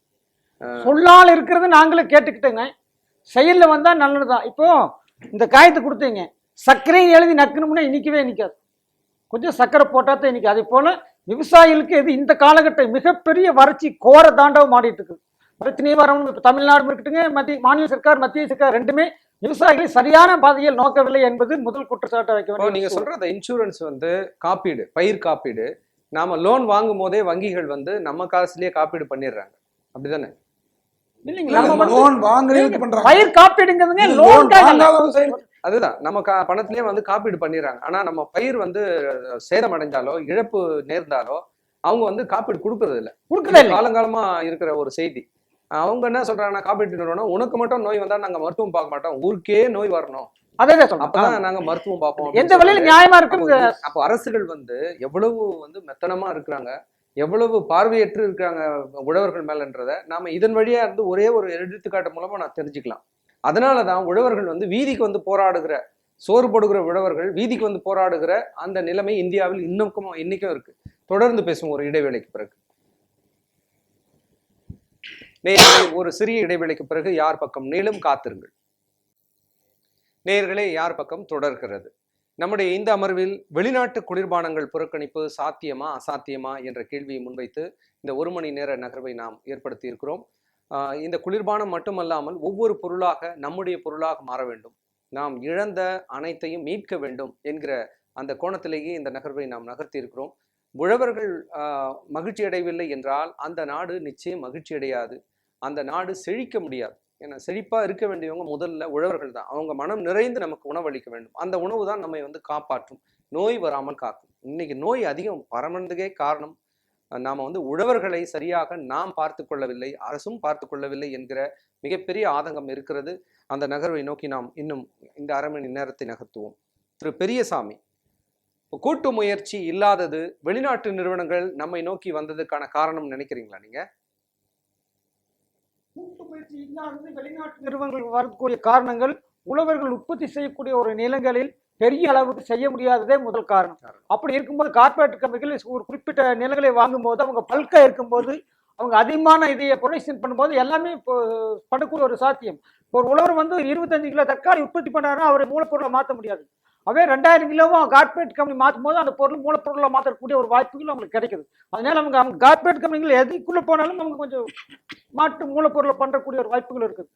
சொல்லால் இருக்கிறது நாங்களே கேட்டுக்கிட்டேங்க, செயல்ல வந்தா நல்லதுதான். இப்போ இந்த காயத்தை கொடுத்தீங்க, சர்க்கரையும் எழுதி நக்கணும்னா இனிக்கவே நிற்காது. கொஞ்சம் சர்க்கரை போட்டாதான் இன்னைக்கு. அதே போல விவசாயிகளுக்கு எது இந்த காலகட்டம் மிகப்பெரிய வறட்சி கோர தாண்டவம் ஆடிட்டு இருக்குது. பிரச்சனையே வரணும். இப்போ தமிழ்நாடு இருக்கட்டுங்க, மாநில சர்க்கார், மத்திய சர்க்கார் ரெண்டுமே விவசாயிகளை சரியான பாதையில் நோக்கவில்லை என்பது முதல் குற்றச்சாட்டை வைக்க இப்போ வேண்டும். நீங்க சொல்ற அந்த இன்சூரன்ஸ் வந்து காப்பீடு, பயிர் காப்பீடு, நாம லோன் வாங்கும் போதே வங்கிகள் வந்து நம்ம காசுலயே காப்பீடு பண்ணிடுறாங்க, அப்படிதானே? இல்லைங்க, நம்ம வந்து லோன் வாங்குறதுக்கு பண்றாங்க. பயிர் காப்பீடுங்கிறதுங்க லோன் லோனுக்காக இல்ல. வாங்காதவங்க சைடு அதுதான் நம்ம பணத்திலேயே வந்து காப்பீடு பண்ணிடுறாங்க. ஆனா நம்ம பயிர் வந்து சேதம் அடைஞ்சாலோ இழப்பு நேர்ந்தாலோ அவங்க வந்து காப்பீடு கொடுக்கறது இல்ல. கொடுக்கவே இல்லை. காலங்காலமா இருக்கிற ஒரு செய்தி. அவங்க என்ன சொல்றாங்கன்னா, காப்பீட்டு நிறுவனம் உனக்கு மட்டும் நோய் வந்தா நாங்க மருத்துவம் பார்க்க மாட்டோம், ஊருக்கே நோய் வரணும், அதே தான் சொல்றேன். அப்பதான் நாங்க மருத்துவம் பார்ப்போம் எந்த அப்படின்னு வழியில சொல்றாங்க. நியாயமா இருக்கு. அப்போ அரசுகள் வந்து எவ்வளவு வந்து மெத்தனமா இருக்கிறாங்க, எவ்வளவு பார்வையற்று இருக்காங்க உழவர்கள் மேலன்றத நாம இதன் வழியா இருந்து ஒரே ஒரு எடுத்துக்காட்டு மூலமா நான் தெரிஞ்சுக்கலாம். அதனாலதான் உழவர்கள் வந்து வீதிக்கு வந்து போராடுகிற, சோறு போடுகிற உழவர்கள் வீதிக்கு வந்து போராடுகிற அந்த நிலைமை இந்தியாவில் இன்னைக்கும் இருக்கு. தொடர்ந்து பேசும் ஒரு இடைவேளைக்கு பிறகு. நேயர்களே, ஒரு சிறிய இடைவேளைக்கு பிறகு யார் பக்கம் நீளும் காத்திருங்கள். நேயர்களே, யார் பக்கம் தொடர்கிறது. நம்முடைய இந்த அமர்வில் வெளிநாட்டு குளிர்பானங்கள் புறக்கணிப்பு சாத்தியமா அசாத்தியமா என்ற கேள்வியை முன்வைத்து இந்த 1 மணி நேர நகர்வை நாம் ஏற்படுத்தி இருக்கிறோம். இந்த குளிர்பானம் மட்டுமல்லாமல் ஒவ்வொரு பொருளாக நம்முடைய பொருளாக மாற வேண்டும், நாம் இழந்த அனைத்தையும் மீட்க வேண்டும் என்கிற அந்த கோணத்திலேயே இந்த நகர்வை நாம் நகர்த்தி இருக்கிறோம். உழவர்கள் மகிழ்ச்சி அடையவில்லை என்றால் அந்த நாடு நிச்சயம் மகிழ்ச்சி அடையாது, அந்த நாடு செழிக்க முடியாது. ஏன்னா செழிப்பா இருக்க வேண்டியவங்க முதல்ல உழவர்கள் தான். அவங்க மனம் நிறைந்து நமக்கு உணவளிக்க வேண்டும். அந்த உணவு தான் நம்மை வந்து காப்பாற்றும், நோய் வராமல் காக்கும். இன்னைக்கு நோய் அதிகம் பரமன்றதுக்கே காரணம் நாம வந்து உழவர்களை சரியாக நாம் பார்த்து கொள்ளவில்லை, அரசும் பார்த்து கொள்ளவில்லை என்கிற மிகப்பெரிய ஆதங்கம் இருக்கிறது. அந்த நகர்வை நோக்கி நாம் இன்னும் இந்த 1/2 மணி நேரத்தை நகர்த்துவோம். திரு பெரியசாமி, கூட்டு முயற்சி இல்லாதது வெளிநாட்டு நிறுவனங்கள் நம்மை நோக்கி வந்ததுக்கான காரணம் நினைக்கிறீங்களா நீங்க? கூட்டு முயற்சி இல்லாதது வெளிநாட்டு நிறுவனங்கள் வரக்கூடிய காரணங்கள், உழவர்கள் உற்பத்தி செய்யக்கூடிய ஒரு நிலங்களில் பெரிய அளவுக்கு செய்ய முடியாததே முதல் காரணம். அப்படி இருக்கும்போது கார்பரேட் கம்பெனிகள் ஒரு குறிப்பிட்ட நிலங்களை வாங்கும்போது அவங்க பல்கா இருக்கும்போது அவங்க அதிகமான இதையை ப்ரொடக்ஷன் பண்ணும்போது எல்லாமே இப்போ பண்ணக்கூடிய ஒரு சாத்தியம். ஒரு உழவர் வந்து 25 கிலோ தக்காளி உற்பத்தி பண்ணாருன்னா அவரை மூலப்பொருளை மாற்ற முடியாது. அவே 2000 கிலோவும் கார்பரேட் கம்பெனி மாற்றும் போது அந்த பொருள் மூலப்பொருளை மாற்றக்கூடிய ஒரு வாய்ப்புகள் அவங்களுக்கு கிடைக்குது. அதனால அவங்க கார்பரேட் கம்பெனிகள் எதுக்குள்ள போனாலும் அவங்க கொஞ்சம் மாற்று மூலப்பொருளை பண்ணக்கூடிய ஒரு வாய்ப்புகள் இருக்குது.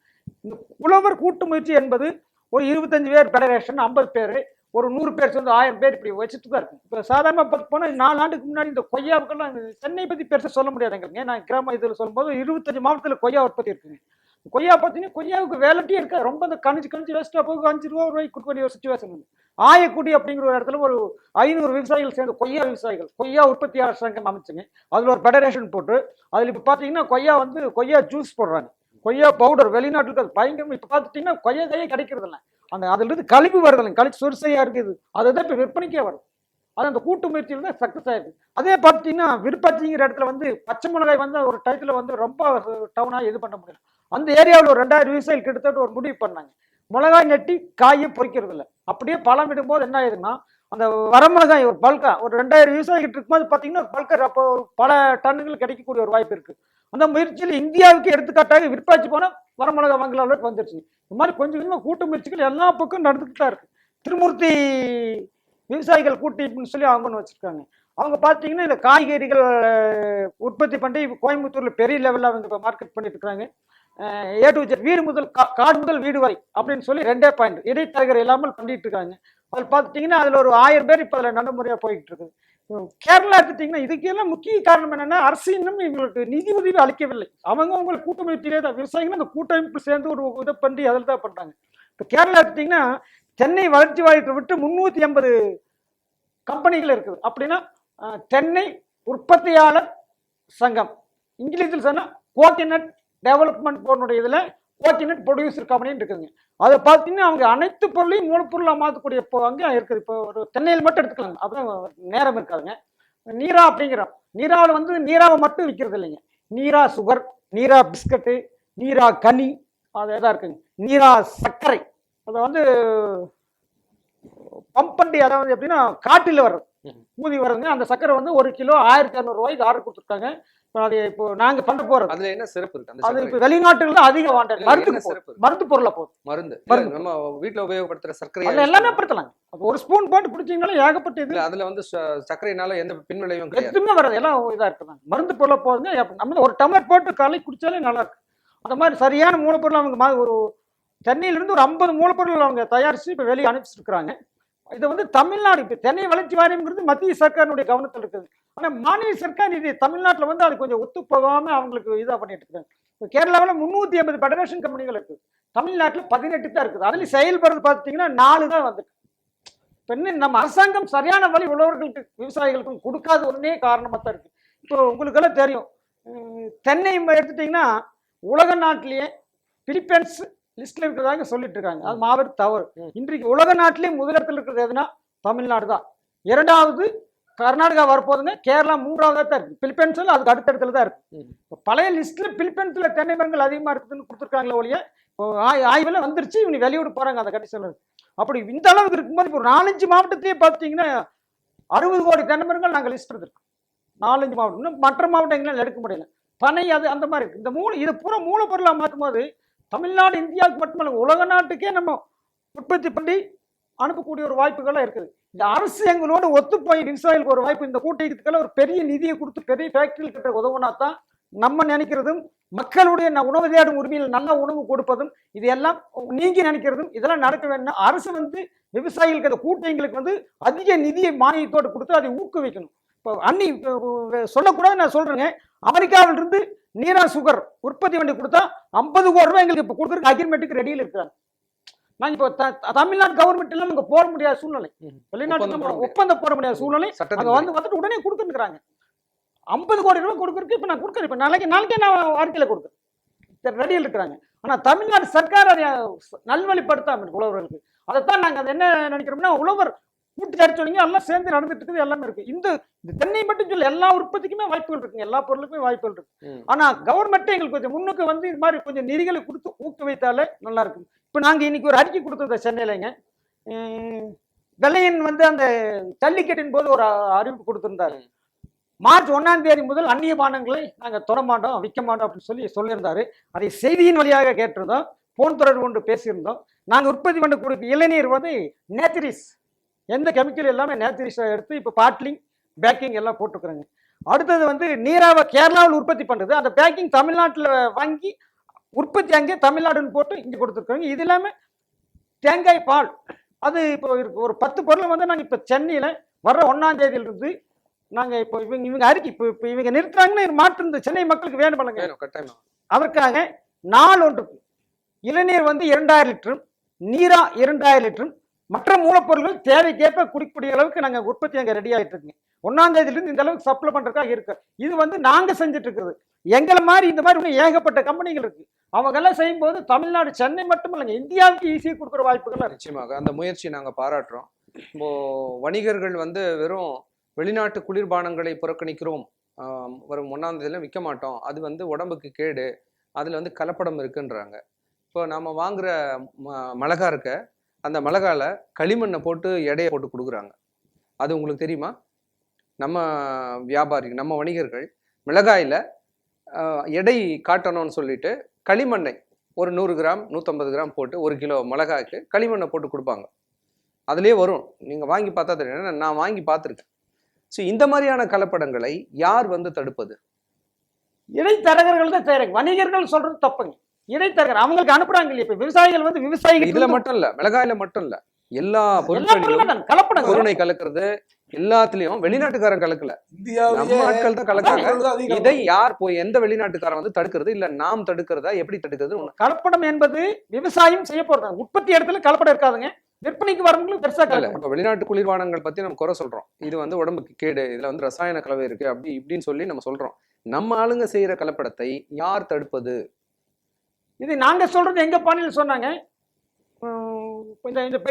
இந்த உழவர் கூட்டு முயற்சி என்பது ஒரு 25 பேர் ஃபெடரேஷன், 50 பேர், ஒரு 100 பேர் சேர்ந்து 1000 பேர் இப்படி வச்சுட்டு தான் இருக்கும். இப்போ சாதாரணமாக பார்த்து போனால் 4 ஆண்டுக்கு முன்னாடி இந்த கொய்யாவுக்கெல்லாம் சென்னை பற்றி பெருசாக சொல்ல முடியாதுங்க. நான் கிராம இதில் சொல்லும்போது 25 மாவட்டத்தில் கொய்யா உற்பத்தி இருக்குங்க. கொய்யா பார்த்தீங்கன்னா கொய்யாவுக்கு வேலைட்டியே இருக்காது, ரொம்ப அந்த கணிச்சு வேஸ்ட்டாக போகும். 5 ரூபா ரூபாய்க்கு கொடுக்க வேண்டிய ஒரு சுச்சுவேஷன் வந்து ஆயக்குடி அப்படிங்கிற ஒரு இடத்துல ஒரு 500 விவசாயிகள் சேர்ந்து கொய்யா விவசாயிகள் கொய்யா உற்பத்தியாளர் சங்கம் அமைச்சுங்க. அதில் ஒரு ஃபெடரேஷன் போட்டு அதில் இப்போ பார்த்தீங்கன்னா கொய்யா ஜூஸ் போடுறாங்க, கொய்யா பவுடர் வெளிநாட்டுக்கு அது பயங்கரம். இப்போ பார்த்துட்டிங்கன்னா கொய்யா கிடைக்கிறது இல்லை, அந்த அதிலிருந்து கழிவு வருதில்லை, கழிச்சு சொரிசையாக இருக்குது, அதுதான் இப்போ விற்பனைக்கே வரும். அது அந்த கூட்டு முயற்சியில் தான் சக்ஸஸ் ஆயிருக்கு. அதே பார்த்திங்கன்னா விருப்பாச்சிங்கிற இடத்துல வந்து பச்சை மிளகாய் வந்து ஒரு டயத்தில் வந்து ரொம்ப டவுனாக இது பண்ண முடியல. அந்த ஏரியாவில் ஒரு 2000 விவசாயிகள் கிட்டத்தட்ட ஒரு முடிவு பண்ணாங்க, மிளகாய் நட்டி காயை பொறிக்கிறது இல்லை, அப்படியே பழம் விடும்போது என்ன ஆயிடுதுன்னா அந்த வரமிளகாய் ஒரு பல்கா ஒரு 2000 விவசாயிகள் இருக்கும்போது பார்த்தீங்கன்னா ஒரு பல்கர் அப்போ பல டன்னுகள் கிடைக்கக்கூடிய ஒரு வாய்ப்பு இருக்குது. அந்த முயற்சியில் இந்தியாவுக்கு எடுத்துக்காட்டாக விற்பாச்சு போனால் வரமிளகாய் வாங்கல அளவுக்கு வந்துருச்சு. இந்த மாதிரி கொஞ்சம் கொஞ்சமாக கூட்டு முயற்சிகள் எல்லா பக்கம் நடந்துக்கிட்டு தான் இருக்குது. திருமூர்த்தி விவசாயிகள் கூட்டின்னு சொல்லி அவங்க ஒன்று வச்சுருக்காங்க. அவங்க பார்த்தீங்கன்னா இந்த காய்கறிகள் உற்பத்தி பண்ணி கோயம்புத்தூரில் பெரிய லெவலில் அவங்க இப்போ மார்க்கெட் பண்ணிட்டு இருக்காங்க. A to Z, வீடு முதல் காடு முதல் வீடு வரை அப்படின்னு சொல்லி 2 பாயிண்ட் இடைத்தரகர் இல்லாமல் பண்ணிட்டு இருக்காங்க. அதில் பார்த்துட்டிங்கன்னா அதில் ஒரு 1000 பேர் இப்போ அதில் நடைமுறையாக போய்கிட்டு இருக்குது. கேரளா எடுத்துட்டிங்கன்னா இதுக்கெல்லாம் முக்கிய காரணம் என்னென்னா அரசு இன்னும் இவங்களுக்கு நிதி உதவி அளிக்கவில்லை. அவங்களுக்கு கூட்டமைப்பிலே தான் விவசாயிகள் அந்த கூட்டமைப்பு சேர்ந்து ஒரு இதை பண்ணி அதில் தான் பண்ணுறாங்க. இப்போ கேரளா எடுத்துட்டிங்கன்னா தென்னை வளர்ச்சி வாரியத்தை விட்டு 380 கம்பெனிகள் இருக்குது. அப்படின்னா தென்னை உற்பத்தியாளர் சங்கம், இங்கிலீஷில் சொன்னால் கோகனட் டெவலப்மெண்ட் போர்டுடைய இதில் கோகனட் ப்ரொடியூசர் கம்பெனின்னு இருக்குதுங்க. அதை பார்த்தீங்கன்னா அவங்க அனைத்து பொருளையும் மூலப்பொருளாக மாற்றக்கூடிய இப்போ அங்கே இருக்குது. இப்போ ஒரு தென்னையில் மட்டும் எடுத்துக்கலாங்க, அப்புறம் நேரம் இருக்காதுங்க. நீரா அப்படிங்கிறோம், நீராவில் வந்து நீராவை மட்டும் விற்கிறது இல்லைங்க, நீரா சுகர், நீரா பிஸ்கட்டு, நீரா கனி, அது எதாக இருக்குங்க, நீரா சர்க்கரை, அதை வந்து பம்பண்டி, அதாவது எப்படின்னா காட்டில் வர்றது ஊதி வர்றதுங்க. அந்த சர்க்கரை வந்து 1 கிலோ 1200 ரூபாய்க்கு ஆர்டர் கொடுத்துருக்காங்க. அது இப்போ நாங்க பண்ண போறது அதுல என்ன சிறப்பு இருக்கு? அது இப்போ வெளிநாட்டுல தான் அதிக வாண்டட், மருந்து பொருளை போகுது. மருந்து நம்ம வீட்டுல உபயோகப்படுத்துற சர்க்கரை எல்லாமே படுத்தலாம். ஒரு ஸ்பூன் போட்டு குடிச்சீங்கனாலும் ஏகப்பட்ட இது. அதுல வந்து சர்க்கரைனால எந்த பின்விளைவும் எதுவுமே வராது, எல்லாம் இதா இருக்குதாங்க. மருந்து பொருளை போகுதுங்க. நம்ம ஒரு டம்ளர் போட்டு காலை குடிச்சாலே நல்லா இருக்கு. அந்த மாதிரி சரியான மூலப்பொருள் அவங்க ஒரு தென்னையிலிருந்து ஒரு 50 மூலப்பொருள் அவங்க தயாரித்து இப்போ வெளியே அனுப்பிச்சிருக்கிறாங்க. இதை வந்து தமிழ்நாடு இப்போ தென்னை வளர்ச்சி வாரியம்ங்கிறது மத்திய சர்க்காரினுடைய கவனத்தில் இருக்குது. ஆனால் மாநில சர்க்கார் இது தமிழ்நாட்டில் வந்து அது கொஞ்சம் ஒத்து போகாமல் அவங்களுக்கு இதாக பண்ணிட்டு இருக்காங்க. இப்போ கேரளாவில் 380 ஃபெடரேஷன் கம்பெனிகள் இருக்குது, தமிழ்நாட்டில் 18 தான் இருக்குது. அதுலேயும் செயல்படுறது பார்த்தீங்கன்னா 4 தான் வந்துருக்கு. இப்போ இன்னும் நம்ம அரசாங்கம் சரியான வழி உழவர்களுக்கு விவசாயிகளுக்கும் கொடுக்காத ஒன்றே காரணமாக தான் இருக்குது. இப்போ உங்களுக்கெல்லாம் தெரியும், தென்னை எடுத்துட்டிங்கன்னா உலக நாட்டிலேயே பிலிப்பைன்ஸ் லிஸ்ட்ல இருக்கிறதாக சொல்லிட்டு இருக்காங்க. அது மாபெரும் தவறு. இன்றைக்கு உலக நாட்டிலே முதலிடத்தில் இருக்கிறது எதுனா தமிழ்நாடு தான். 2வது கர்நாடகா வரப்போதுங்க, கேரளா 3வது தான் இருக்கு. பிலிப்பைன்ஸ்ல அதுக்கு அடுத்தடுத்துல தான் இருக்கு. பழைய லிஸ்ட்ல பிலிப்பைன்ஸ்ல தென்னை மரங்கள் அதிகமா இருக்குதுன்னு கொடுத்துருக்காங்களே ஒழிய ஆய்வுல வந்துருச்சு, இவங்க வெளியூடு போறாங்க அந்த கண்டிஷன்ல. அப்படி இந்த அளவுக்கு இருக்கும்போது இப்போ 4-5 மாவட்டத்தையே பார்த்தீங்கன்னா 60 கோடி தென்னை மரங்கள் நாங்கள் லிஸ்ட் எடுத்துருக்கோம். 4-5 மாவட்டம். இன்னும் மற்ற மாவட்டங்களால் எடுக்க முடியல. பனை அது அந்த மாதிரி இருக்கு. இந்த இது பூரா மூலப்பொருளாக மாற்றும் போது தமிழ்நாடு இந்தியாவுக்கு மட்டுமல்ல உலக நாட்டுக்கே நம்ம உற்பத்தி பண்ணி அனுப்பக்கூடிய ஒரு வாய்ப்புகள்லாம் இருக்குது. இந்த அரசு எங்களோட ஒத்து போய் விவசாயிகளுக்கு ஒரு வாய்ப்பு, இந்த கூட்டத்துக்கெல்லாம் ஒரு பெரிய நிதியை கொடுத்து பெரிய ஃபேக்டரிகள் கிட்ட உதவுனா தான் நம்ம நினைக்கிறதும் மக்களுடைய உணவு தேடும் உரிமையில் நல்ல உணவு கொடுப்பதும் இது எல்லாம் நீங்க நினைக்கிறதும் இதெல்லாம் நடக்க வேணும்னா அரசு வந்து விவசாயிகளுக்கு அந்த கூட்டங்களுக்கு வந்து அதிக நிதியை மானியத்தோடு கொடுத்து அதை ஊக்குவிக்கணும். இப்போ அன்னி சொல்லக்கூடாது நான் சொல்றேங்க, அமெரிக்காவிலிருந்து நீரா சுகர் உற்பத்தி பண்ணி கொடுத்தா 50 கோடி ரூபாய் எங்களுக்கு இப்போ கொடுக்குறதுக்கு அக்ரிமெண்ட்டுக்கு ரெடியில் இருக்கிறாங்க. நாங்கள் இப்போ தமிழ்நாடு கவர்மெண்ட் எல்லாம் இங்கே போட முடியாத சூழ்நிலை, வெளிநாட்டு ஒப்பந்தம் போட முடியாத சூழ்நிலை. அங்கே வந்துட்டு உடனே கொடுத்துருக்குறாங்க. 50 கோடி ரூபாய் கொடுக்குறதுக்கு இப்போ நான் கொடுக்குறேன். இப்போ நாளைக்கே நான் வாழ்க்கையில் கொடுக்குறேன் ரெடியில் இருக்கிறாங்க. ஆனால் தமிழ்நாடு சர்க்கார் அதை நல்வழிப்படுத்தாம உழவர்களுக்கு. அதைத்தான் நாங்கள் அதை என்ன நினைக்கிறோம்னா, உழவர் கூட்டு தயாரிச்சவங்க எல்லாம் சேர்ந்து நடந்துட்டு இருக்குது, எல்லாமே இருக்கு. இந்த தென்னை மட்டும் சொல்ல எல்லா உற்பத்திக்குமே வாய்ப்புகள் இருக்குங்க, எல்லா பொருளுக்குமே வாய்ப்புகள் இருக்கு. ஆனா கவர்மெண்ட்டே எங்களுக்கு கொஞ்சம் முன்னுக்கு வந்து இது மாதிரி கொஞ்சம் நிதிகளை கொடுத்து ஊக்குவித்தாலே நல்லா இருக்கும். இப்போ நாங்க இன்னைக்கு ஒரு அறிக்கை கொடுத்தோம் சென்னையிலங்க, வெள்ளையன் வந்து அந்த ஜல்லிக்கட்டின் போது ஒரு அறிவிப்பு கொடுத்திருந்தாரு. மார்ச் 1ஆம் தேதி முதல் அந்நிய பானங்களை நாங்கள் தொட மாட்டோம், விற்க மாட்டோம் அப்படின்னு சொல்லியிருந்தாரு. அதை செய்தியின் வழியாக கேட்டிருந்தோம், போன் தொடர்பு கொண்டு பேசியிருந்தோம். நாங்கள் உற்பத்தி பண்ணக்கூடிய இளநீர் வந்து நேச்சுரிஸ், எந்த கெமிக்கல் எல்லாமே நேச்சுரிஸாக எடுத்து இப்போ பாட்லிங் பேக்கிங் எல்லாம் போட்டுக்கிறோங்க. அடுத்தது வந்து நீராவை கேரளாவில் உற்பத்தி பண்ணுறது, அந்த பேக்கிங் தமிழ்நாட்டில் வாங்கி உற்பத்தி அங்கே தமிழ்நாடுன்னு போட்டு இங்கே கொடுத்துருக்குறோங்க. இது இல்லாமல் தேங்காய் பால் அது இப்போ இருக்கு ஒரு 10 பொருளை வந்து நாங்கள் இப்போ சென்னையில் வர்ற 1ஆம் தேதியிலிருந்து நாங்கள் இப்போ இவங்க அறிக்கை இப்போ இவங்க நிறுத்துறாங்கன்னா மாற்று இந்த சென்னை மக்களுக்கு வேணும் பண்ணுங்க. அதற்காக நாள் ஒன்றுக்கு இளநீர் வந்து 2000 லிட்டரும், நீரா 2000 லிட்டரும், மற்ற மூலப்பொருட்கள் தேவைக்கேற்ப குடிக்கக்கூடிய அளவுக்கு நாங்கள் உற்பத்தி அங்கே ரெடி ஆகிட்டு இருக்குங்க. 1ஆம் தேதியிலிருந்து இந்த அளவுக்கு சப்ளை பண்ணுறதுக்காக இருக்கு. இது வந்து நாங்கள் செஞ்சுட்டு இருக்கிறது. எங்களை மாதிரி இந்த மாதிரி ஏகப்பட்ட கம்பெனிகள் இருக்கு. அவங்க எல்லாம் செய்யும்போது தமிழ்நாடு சென்னை மட்டும் இல்லைங்க, இந்தியாவுக்கு ஈஸியாக கொடுக்குற வாய்ப்புகள் நிச்சயமாக அந்த முயற்சி நாங்கள் பாராட்டுறோம். இப்போ வணிகர்கள் வந்து வெறும் வெளிநாட்டு குளிர்பானங்களை புறக்கணிக்கிறோம், வரும் 1ஆம் தேதியில விற்க மாட்டோம், அது வந்து உடம்புக்கு கேடு, அதில் வந்து கலப்படம் இருக்குன்றாங்க. இப்போ நம்ம வாங்குற மிளகா இருக்க, அந்த மிளகால களிமண்ணை போட்டு எடையை போட்டு கொடுக்குறாங்க. அது உங்களுக்கு தெரியுமா? நம்ம வியாபாரிகள், நம்ம வணிகர்கள் மிளகாயில் எடை காட்டணும்னு சொல்லிட்டு களிமண்ணை ஒரு 100 கிராம் 150 கிராம் போட்டு 1 கிலோ மிளகாய்க்கு களிமண்ணை போட்டு கொடுப்பாங்க. அதுலேயே வரும், நீங்கள் வாங்கி பார்த்தா தெரியும், நான் வாங்கி பார்த்துருக்கேன். ஸோ இந்த மாதிரியான கலப்படங்களை யார் வந்து தடுப்பது? இடைத்தரகர்கள் தான் செய்யறாங்க. வணிகர்கள் சொல்றது தப்புங்க. இடைத்தரகர் அவங்களுக்கு அனுப்புறாங்க இல்லையா? இப்ப விவசாயிகள் வந்து விவசாயிகள் இதுல மட்டும் இல்ல, மிளகாயில மட்டும் இல்ல, எல்லா பொருட்களிலும் கலப்படம் பொருளை கலக்கிறது எல்லாத்துலயும் வெளிநாட்டுக்காரன் கலக்கல, நம்ம ஆட்கள் தான் கலக்காங்க. இதை யார் போய் எந்த வெளிநாட்டுக்காரன் வந்து தடுக்கிறது, இல்ல நாம் தடுக்கிறதா, எப்படி தடுக்கிறது? கலப்படம் என்பது விவசாயம் செய்ய போறது, உற்பத்தி இடத்துல கலப்படம் இருக்காதுங்க, விற்பனைக்கு வரவங்களும் பெருசா கலக்கல. இப்ப வெளிநாட்டு குளிர்பானங்கள் பத்தி நம்ம குறை சொல்றோம், இது வந்து உடம்புக்கு கேடு, இதுல வந்து ரசாயன கலவை இருக்கு அப்படி இப்படின்னு சொல்லி நம்ம சொல்றோம். நம்ம ஆளுங்க செய்யற கலப்படத்தை யார் தடுப்பது? இது நாங்க சொல்றது எங்க பாணியில் சொன்னாங்க.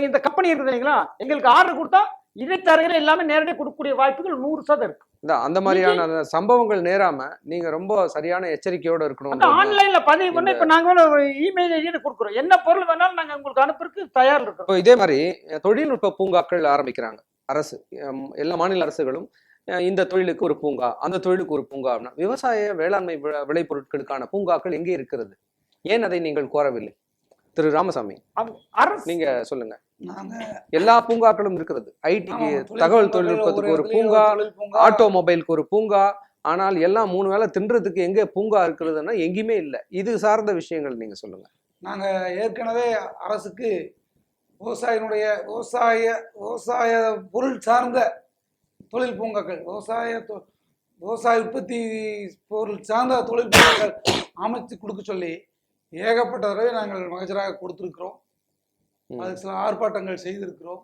இந்த கம்பெனி இருக்குது இல்லைங்களா, எங்களுக்கு ஆர்டர் கொடுத்தா இடைத்தரகர் எல்லாமே நேரடியாக கொடுக்கக்கூடிய வாய்ப்புகள் 100% இருக்கு. அந்த மாதிரியான சம்பவங்கள் நேராம நீங்க ரொம்ப சரியான எச்சரிக்கையோட இருக்கணும். ஆன்லைன்ல பதிவு பண்ண இப்ப நாங்க இமெயில் ஐடி கொடுக்குறோம், என்ன பொருள் வேணாலும் நாங்க உங்களுக்கு அனுப்புறதுக்கு தயார் இருக்கோம். இப்போ இதே மாதிரி தொழில்நுட்ப பூங்காக்கள் ஆரம்பிக்கிறாங்க அரசு, எல்லா மாநில அரசுகளும் இந்த தொழிலுக்கு ஒரு பூங்கா, அந்த தொழிலுக்கு ஒரு பூங்கா. விவசாய வேளாண்மை விளைபொருட்களுக்கான பூங்காக்கள் எங்கே இருக்கிறது? ஏன் அதை நீங்கள் கோரவில்லை? திரு ராமசாமி, நீங்க சொல்லுங்க. எல்லா பூங்காக்களும் இருக்கிறது. ஐடிக்கு, தகவல் தொழில்நுட்பத்துக்கு ஒரு பூங்கா, ஆட்டோமொபைலுக்கு ஒரு பூங்கா, ஆனால் எல்லாம் 3 வேளை தின்றதுக்கு எங்கே பூங்கா இருக்கிறதுன்னா எங்கேயுமே இல்லை. இது சார்ந்த விஷயங்கள் நீங்கள் சொல்லுங்கள். நாங்கள் ஏற்கனவே அரசுக்கு விவசாய பொருள் சார்ந்த தொழில் பூங்காக்கள், விவசாய உற்பத்தி பொருள் சார்ந்த தொழில் பூங்காக்கள் அமைத்து கொடுக்க சொல்லி ஏகப்பட்ட தடவை நாங்கள் மகஜராக கொடுத்துருக்குறோம். அதுக்கு சில ஆர்ப்பாட்டங்கள் செய்திருக்கிறோம்.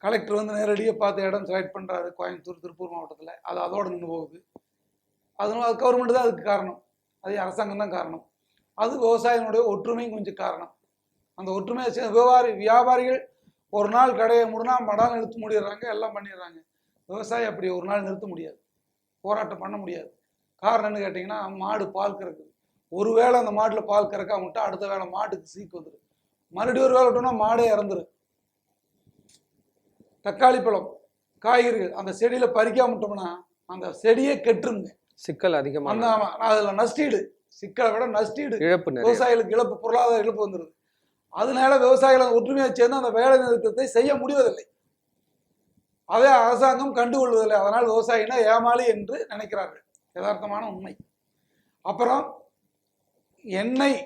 கலெக்டர் வந்து நேரடியாக பார்த்து இடம் செலக்ட் பண்ணுறாரு கோயம்புத்தூர், திருப்பூர் மாவட்டத்தில். அது அதோடு நின்று போகுது. அதனால அது கவர்மெண்ட் தான் அதுக்கு காரணம், அது அரசாங்கம் தான் காரணம். அது விவசாயினுடைய ஒற்றுமையும் கொஞ்சம் காரணம். அந்த ஒற்றுமையை வியாபாரிகள் ஒரு நாள் கடையை மூடினா மடால் நிறுத்த முடிடுறாங்க, எல்லாம் பண்ணிடுறாங்க. விவசாயி அப்படி ஒரு நாள் நிறுத்த முடியாது, போராட்டம் பண்ண முடியாது. காரணம் என்ன கேட்டிங்கன்னா, மாடு பால் கறக்குது. ஒரு வேளை அந்த மாட்டில் பால் கறக்காம விட்டா அடுத்த வேளை மாட்டுக்கு சீக்கு வந்துடும். மறுபடியும் ஒரு வேளை விட்டோம்னா மாடே இறந்துடும். தக்காளி பழம், காய்கறிகள் அந்த செடியில் பறிக்காம விட்டோம்னா அந்த செடியே கெட்டுருங்க. சிக்கல் அதிகமாக, அதில் நஷ்டீடு, சிக்கலை விட நஷ்டீடு, இழப்பு, விவசாயிகளுக்கு இழப்பு, பொருளாதார இழப்பு வந்துடுது. அதனால விவசாயிகள் ஒற்றுமையை சேர்ந்து அந்த வேலை நிறுத்தத்தை செய்ய முடிவதில்லை. அதை அரசாங்கம் கண்டுகொள்வதில்லை. அதனால் விவசாயினா ஏமாளி என்று நினைக்கிறார்கள். யதார்த்தமான உண்மை. அப்புறம் எண்ணெய்,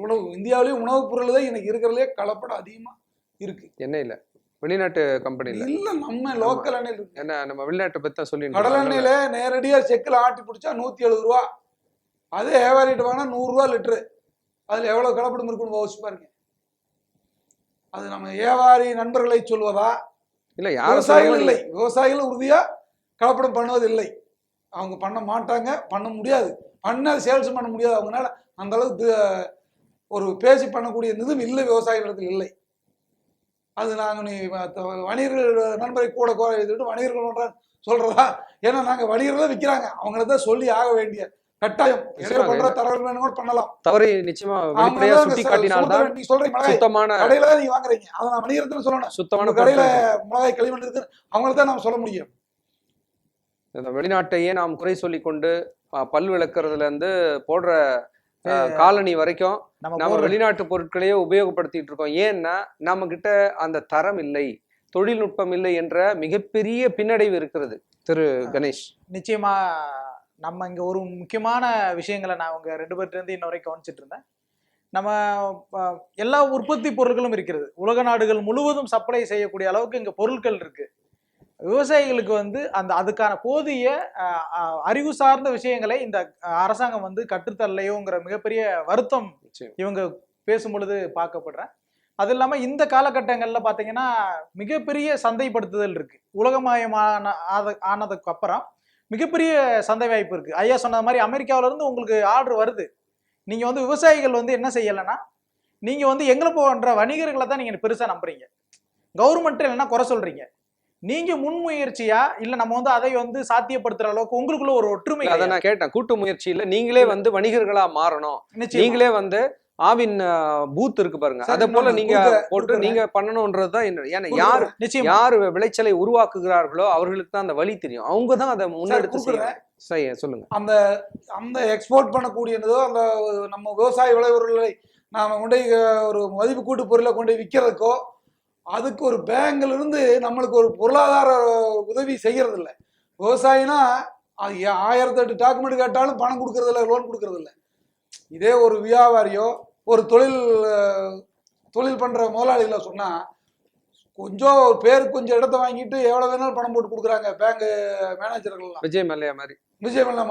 உணவு, இந்தியாவிலேயே உணவுப் பொருள் தான் இன்னைக்கு இருக்கிறதுலே கலப்படம் அதிகமாக இருக்கு. எண்ணெயில் வெளிநாட்டு கம்பெனியில் இல்லை, நம்ம லோக்கல் எண்ணெயில் இருக்கு. என்ன நம்ம வெளிநாட்டை பற்றி தான் சொல்லி, கடல் எண்ணெயில நேரடியாக செக்கில் ஆட்டி பிடிச்சா 170 ரூபா. அதே வியாபாரிட்டு வாங்கினா 100 ரூபா லிட்டரு. அதில் எவ்வளோ கலப்படம் இருக்குன்னு யோசிச்சு பாருங்க. அது நம்ம வியாபாரி நண்பர்களை சொல்வதா? இல்லை, விவசாயிகள் இல்லை, விவசாயிகள் உறுதியாக கலப்படம் பண்ணுவதில்லை. அவங்க பண்ண மாட்டாங்க, பண்ண முடியாது, பண்ண சேல்ஸ் பண்ண முடியாது. அவங்களால அந்த அளவுக்கு ஒரு பேசி பண்ணக்கூடிய நிதம் இல்லை, விவசாயிகளிடத்தில் இல்லை. அது நாங்கள் நீ வணிகர்கள் நண்பரை கூட எழுதிட்டு வணிகர்கள் சொல்றதா? ஏன்னா நாங்கள் வணிகர்கள் விற்கிறாங்க, அவங்கள தான் சொல்லி ஆக வேண்டிய கட்டாயம். பண்ற தரவு கூட பண்ணலாம், தவறு நிச்சயமா வெளிப்படையா சுட்டி காட்டினால்தான் நீ சொல்றீங்க சுத்தமான கடையில தான் நீங்க வாங்குறீங்க, அதை நான் வணிகத்தில் சொல்லணும். சுத்தமான கடையில மிளகாய் களிமண் இருக்கு, அவங்கள தான் நாம் சொல்ல முடியும். இந்த வெளிநாட்டையே நாம் குறை சொல்லி கொண்டு பல் விளக்குறதுல இருந்து போடுற காலனி வரைக்கும் நம்ம வெளிநாட்டு பொருட்களையே உபயோகப்படுத்திட்டு இருக்கோம். ஏன்னா நம்ம கிட்ட அந்த தரம் இல்லை, தொழில்நுட்பம் இல்லை என்ற மிகப்பெரிய பின்னடைவு இருக்கிறது. திரு கணேஷ், நிச்சயமா நம்ம இங்க ஒரு முக்கியமான விஷயங்களை நான் உங்க 2 பேர்ட்ட இருந்து இன்ன வரைக்கும் கவனிச்சிட்டு இருந்தேன். நம்ம எல்லா உற்பத்தி பொருட்களும் இருக்கிறது, உலக நாடுகள் முழுவதும் சப்ளை செய்யக்கூடிய அளவுக்கு இங்க பொருட்கள் இருக்கு. விவசாயிகளுக்கு வந்து அதுக்கான போதிய அறிவு சார்ந்த விஷயங்களை இந்த அரசாங்கம் வந்து கற்றுத்தரலையோங்கிற மிகப்பெரிய வருத்தம் இவங்க பேசும் பொழுது பார்க்கப்படுறேன். அது இல்லாம இந்த காலகட்டங்கள்ல பாத்தீங்கன்னா மிகப்பெரிய சந்தைப்படுத்துதல் இருக்கு. உலகமயமான ஆனதுக்கு அப்புறம் மிகப்பெரிய சந்தை வாய்ப்பு இருக்கு. ஐயா சொன்ன மாதிரி அமெரிக்காவில இருந்து உங்களுக்கு ஆர்டர் வருது. நீங்க வந்து விவசாயிகள் வந்து என்ன செய்யலைன்னா, நீங்க வந்து எங்களை போன்ற வணிகர்களை தான் நீங்க பெருசா நம்புறீங்க, கவர்மெண்ட் இல்லைன்னா குறை சொல்றீங்க. நீங்க முன்முயற்சியா இல்ல நம்ம வந்து அதை வந்து சாத்தியப்படுத்துற அளவுக்கு உங்களுக்குள்ள ஒரு ஒற்றுமை? அதை நான் கேட்டேன். கூட்டு முயற்சியில நீங்களே வந்து வணிகர்களா மாறணும், நீங்களே வந்து ஆவின் பூத் இருக்கு பாருங்க, அதை போல நீங்க போட்டு நீங்க பண்ணணும்ன்றதுதான் என்ன. ஏன்னா யாரு விளைச்சலை உருவாக்குகிறார்களோ அவர்களுக்கு தான் அந்த வழி தெரியும், அவங்க தான் அதை முன்னெடுத்து சொல்லுங்க. அந்த அந்த எக்ஸ்போர்ட் பண்ணக்கூடியதோ அந்த நம்ம விவசாய விளைபொருள்களை நாம கொண்டு ஒரு மதிப்பு கூட்டு பொருளை கொண்டு விற்கிறதுக்கோ அதுக்கு ஒரு பேங்க்ல இருந்து நம்மளுக்கு ஒரு பொருளாதார உதவி செய்யறது இல்லை. விவசாயினா அது 1008 டாக்குமெண்ட் கேட்டாலும் பணம் கொடுக்கறது இல்லை, லோன் கொடுக்கறது இல்லை. இதே ஒரு வியாபாரியோ ஒரு தொழில் பண்ற முதலாளிகளை சொன்னா கொஞ்சம் பேருக்கு கொஞ்சம் இடத்த வாங்கிட்டு எவ்வளவு வேணாலும் பணம் போட்டு கொடுக்குறாங்க பேங்க் மேனேஜர்கள்லாம். விஜய் மல்லையா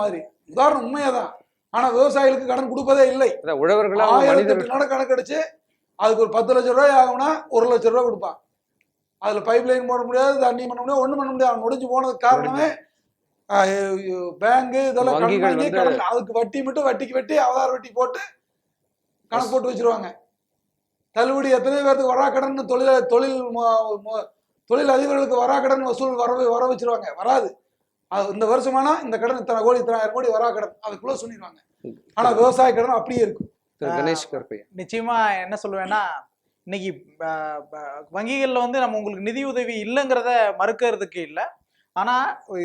மாதிரி உதாரணம் உண்மையாதான். ஆனா விவசாயிகளுக்கு கடன் கொடுப்பதே இல்லை. 1008 கணக்கடிச்சு அதுக்கு ஒரு 10 லட்சம் ரூபாய் ஆகும்னா 1 லட்சம் ரூபாய் கொடுப்பான். அதுல பைப் லைன் போட முடியாது, தண்ணி பண்ண முடியாது, ஒண்ணும் பண்ண முடியாது. முடிஞ்சு போனதுக்கு காரணமே பேங்க் இதெல்லாம் அதுக்கு வட்டி மட்டும் வட்டிக்கு வெட்டி அவதார வட்டி போட்டு கணக்கு போட்டு வச்சிருவாங்க. தள்ளுபடி எத்தனை பேருக்கு வராக்கடன் தொழில் அதிபர்களுக்கு வராக்கடன் வசூல் வர வச்சிருவாங்க. வராது. அது இந்த வருஷமானா இந்த கடன் இத்தனை கோடி 1000 கோடி வராக்கடன் அதுக்குள்ள சொல்லிடுவாங்க. ஆனா விவசாய கடன் அப்படியே இருக்கும். நிச்சயமா என்ன சொல்லுவேன்னா, இன்னைக்கு வங்கிகள்ல வந்து நம்ம உங்களுக்கு நிதி உதவி இல்லைங்கிறத மறுக்கிறதுக்கு இல்லை. ஆனா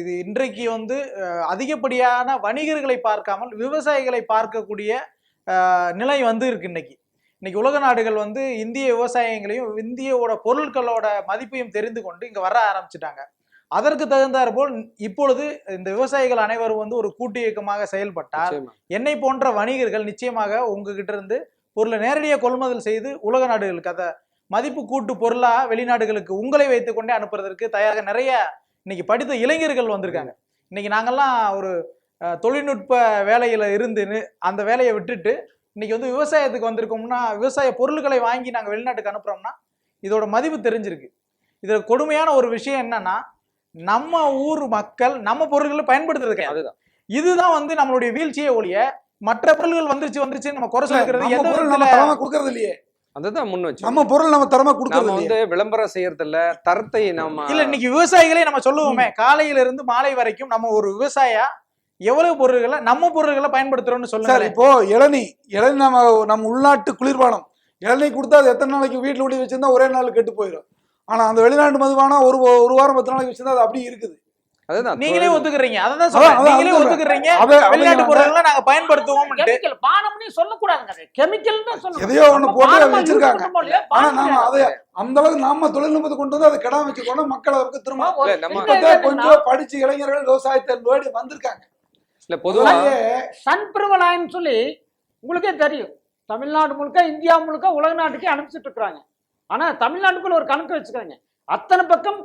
இது இன்றைக்கு வந்து அதிகப்படியான வணிகர்களை பார்க்காமல் விவசாயிகளை பார்க்கக்கூடிய நிலை வந்து இருக்கு. இன்னைக்கு உலக நாடுகள் வந்து இந்திய விவசாயங்களையும் இந்தியோட பொருட்களோட மதிப்பையும் தெரிந்து கொண்டு இங்க வர ஆரம்பிச்சுட்டாங்க. அதற்கு தகுந்தாற் போல் இப்பொழுது இந்த விவசாயிகள் அனைவரும் வந்து ஒரு கூட்டு இயக்கமாக செயல்பட்டால் நிச்சயமா. என்னை போன்ற வணிகர்கள் நிச்சயமாக உங்ககிட்ட இருந்து பொருளை நேரடியாக கொள்முதல் செய்து உலக நாடுகளுக்கு அதை மதிப்பு கூட்டு பொருளா வெளிநாடுகளுக்கு உங்களை வைத்துக் கொண்டே அனுப்புறதற்கு தயாராக நிறைய இன்னைக்கு படித்த இளைஞர்கள் வந்திருக்காங்க. இன்னைக்கு நாங்கெல்லாம் ஒரு தொழில்நுட்ப வேலையில இருந்துன்னு அந்த வேலையை விட்டுட்டு இன்னைக்கு வந்து விவசாயத்துக்கு வந்திருக்கோம்னா விவசாய பொருட்களை வாங்கி நாங்கள் வெளிநாட்டுக்கு அனுப்புறோம்னா இதோட மதிப்பு தெரிஞ்சிருக்கு. இதுல கொடுமையான ஒரு விஷயம் என்னன்னா நம்ம ஊர் மக்கள் நம்ம பொருட்களை பயன்படுத்துறது அதுதான். இதுதான் வந்து நம்மளுடைய வீழ்ச்சியை ஒழிய மற்ற பொருள்கள் வந்துருச்சு நம்ம குறை சொல்லிக்கிறது நம்ம எந்த பொருள் நம்ம விதத்துல தரமா கொடுக்கறது இல்லையே. அதுதான் முன் வச்சு நம்ம பொருள் நம்ம தரமா கொடுக்கறது நாம இல்லையே. வந்து விளம்பரம் செய்யறது இல்ல, தரத்தை நாம இல்ல இன்னைக்கு விவசாயிகளே நம்ம சொல்லுவோமே காலையில இருந்து மாலை வரைக்கும் நம்ம ஒரு விவசாயியா எவ்வளவு பொருள்களை நம்ம பொருள்களை பயன்படுத்துறோம்னு சார் சொல்லுங்க. இப்போ இளநீ நம்ம உள்நாட்டு குளிர்பானம் இளநீ கொடுத்தா அது எத்தனை நாளைக்கு வீட்டுல ஊட்டி வச்சிருந்தா ஒரே நாள் கெட்டு போயிடும். ஆனா அந்த வெளிநாட்டு மதுவானா ஒரு வாரம் 10 நாளைக்கு வச்சிருந்தா அது அப்படியே இருக்குது. அதுதான் நீங்களே ஒத்துக்கிறீங்க. அதான் அதான் நீங்களே சொல்றேன். ஒத்துக்கிறீங்க அதை- வெளிநாட்டு பொருட்களை நாங்க பயன்படுத்துவோம். கெமிக்கல் பானம்னு சொல்லக்கூடாதுங்க, அது கெமிக்கல் தான் சொல்லணும். எதையோ ஒண்ணு நம்ம போட்டு பானமா வச்சிருக்காங்க. use பண்றோமோ இல்லையோ, ஆனா பானம் நாம அதை அந்த அளவுக்கு நாம தொழில்நுட்பத்தை கொண்டு வந்து அதை கெடாம வச்சுக்கணும். மக்கள் அதுக்கு திரும்ப ஒரு இல்ல, நம்ம- சின்ன இப்பதான் இது என்னன்னா, கொஞ்சம் படிச்சு இளைஞர்கள் விவசாயத்தை நோடி வந்திருக்காங்க. இல்ல பொதுவா சன்பிரவல் ஆயில்னு சொல்லி உங்களுக்கே தெரியும், தமிழ்நாடு முழுக்க இந்தியா முழுக்க உலக நாட்டுக்கே அனுப்பிச்சிட்டு இருக்கிறாங்க. ஆனா தமிழ்நாட்டுக்குள்ள ஒரு கணக்கு வச்சுக்கிறாங்க, அத்தனை பக்கம்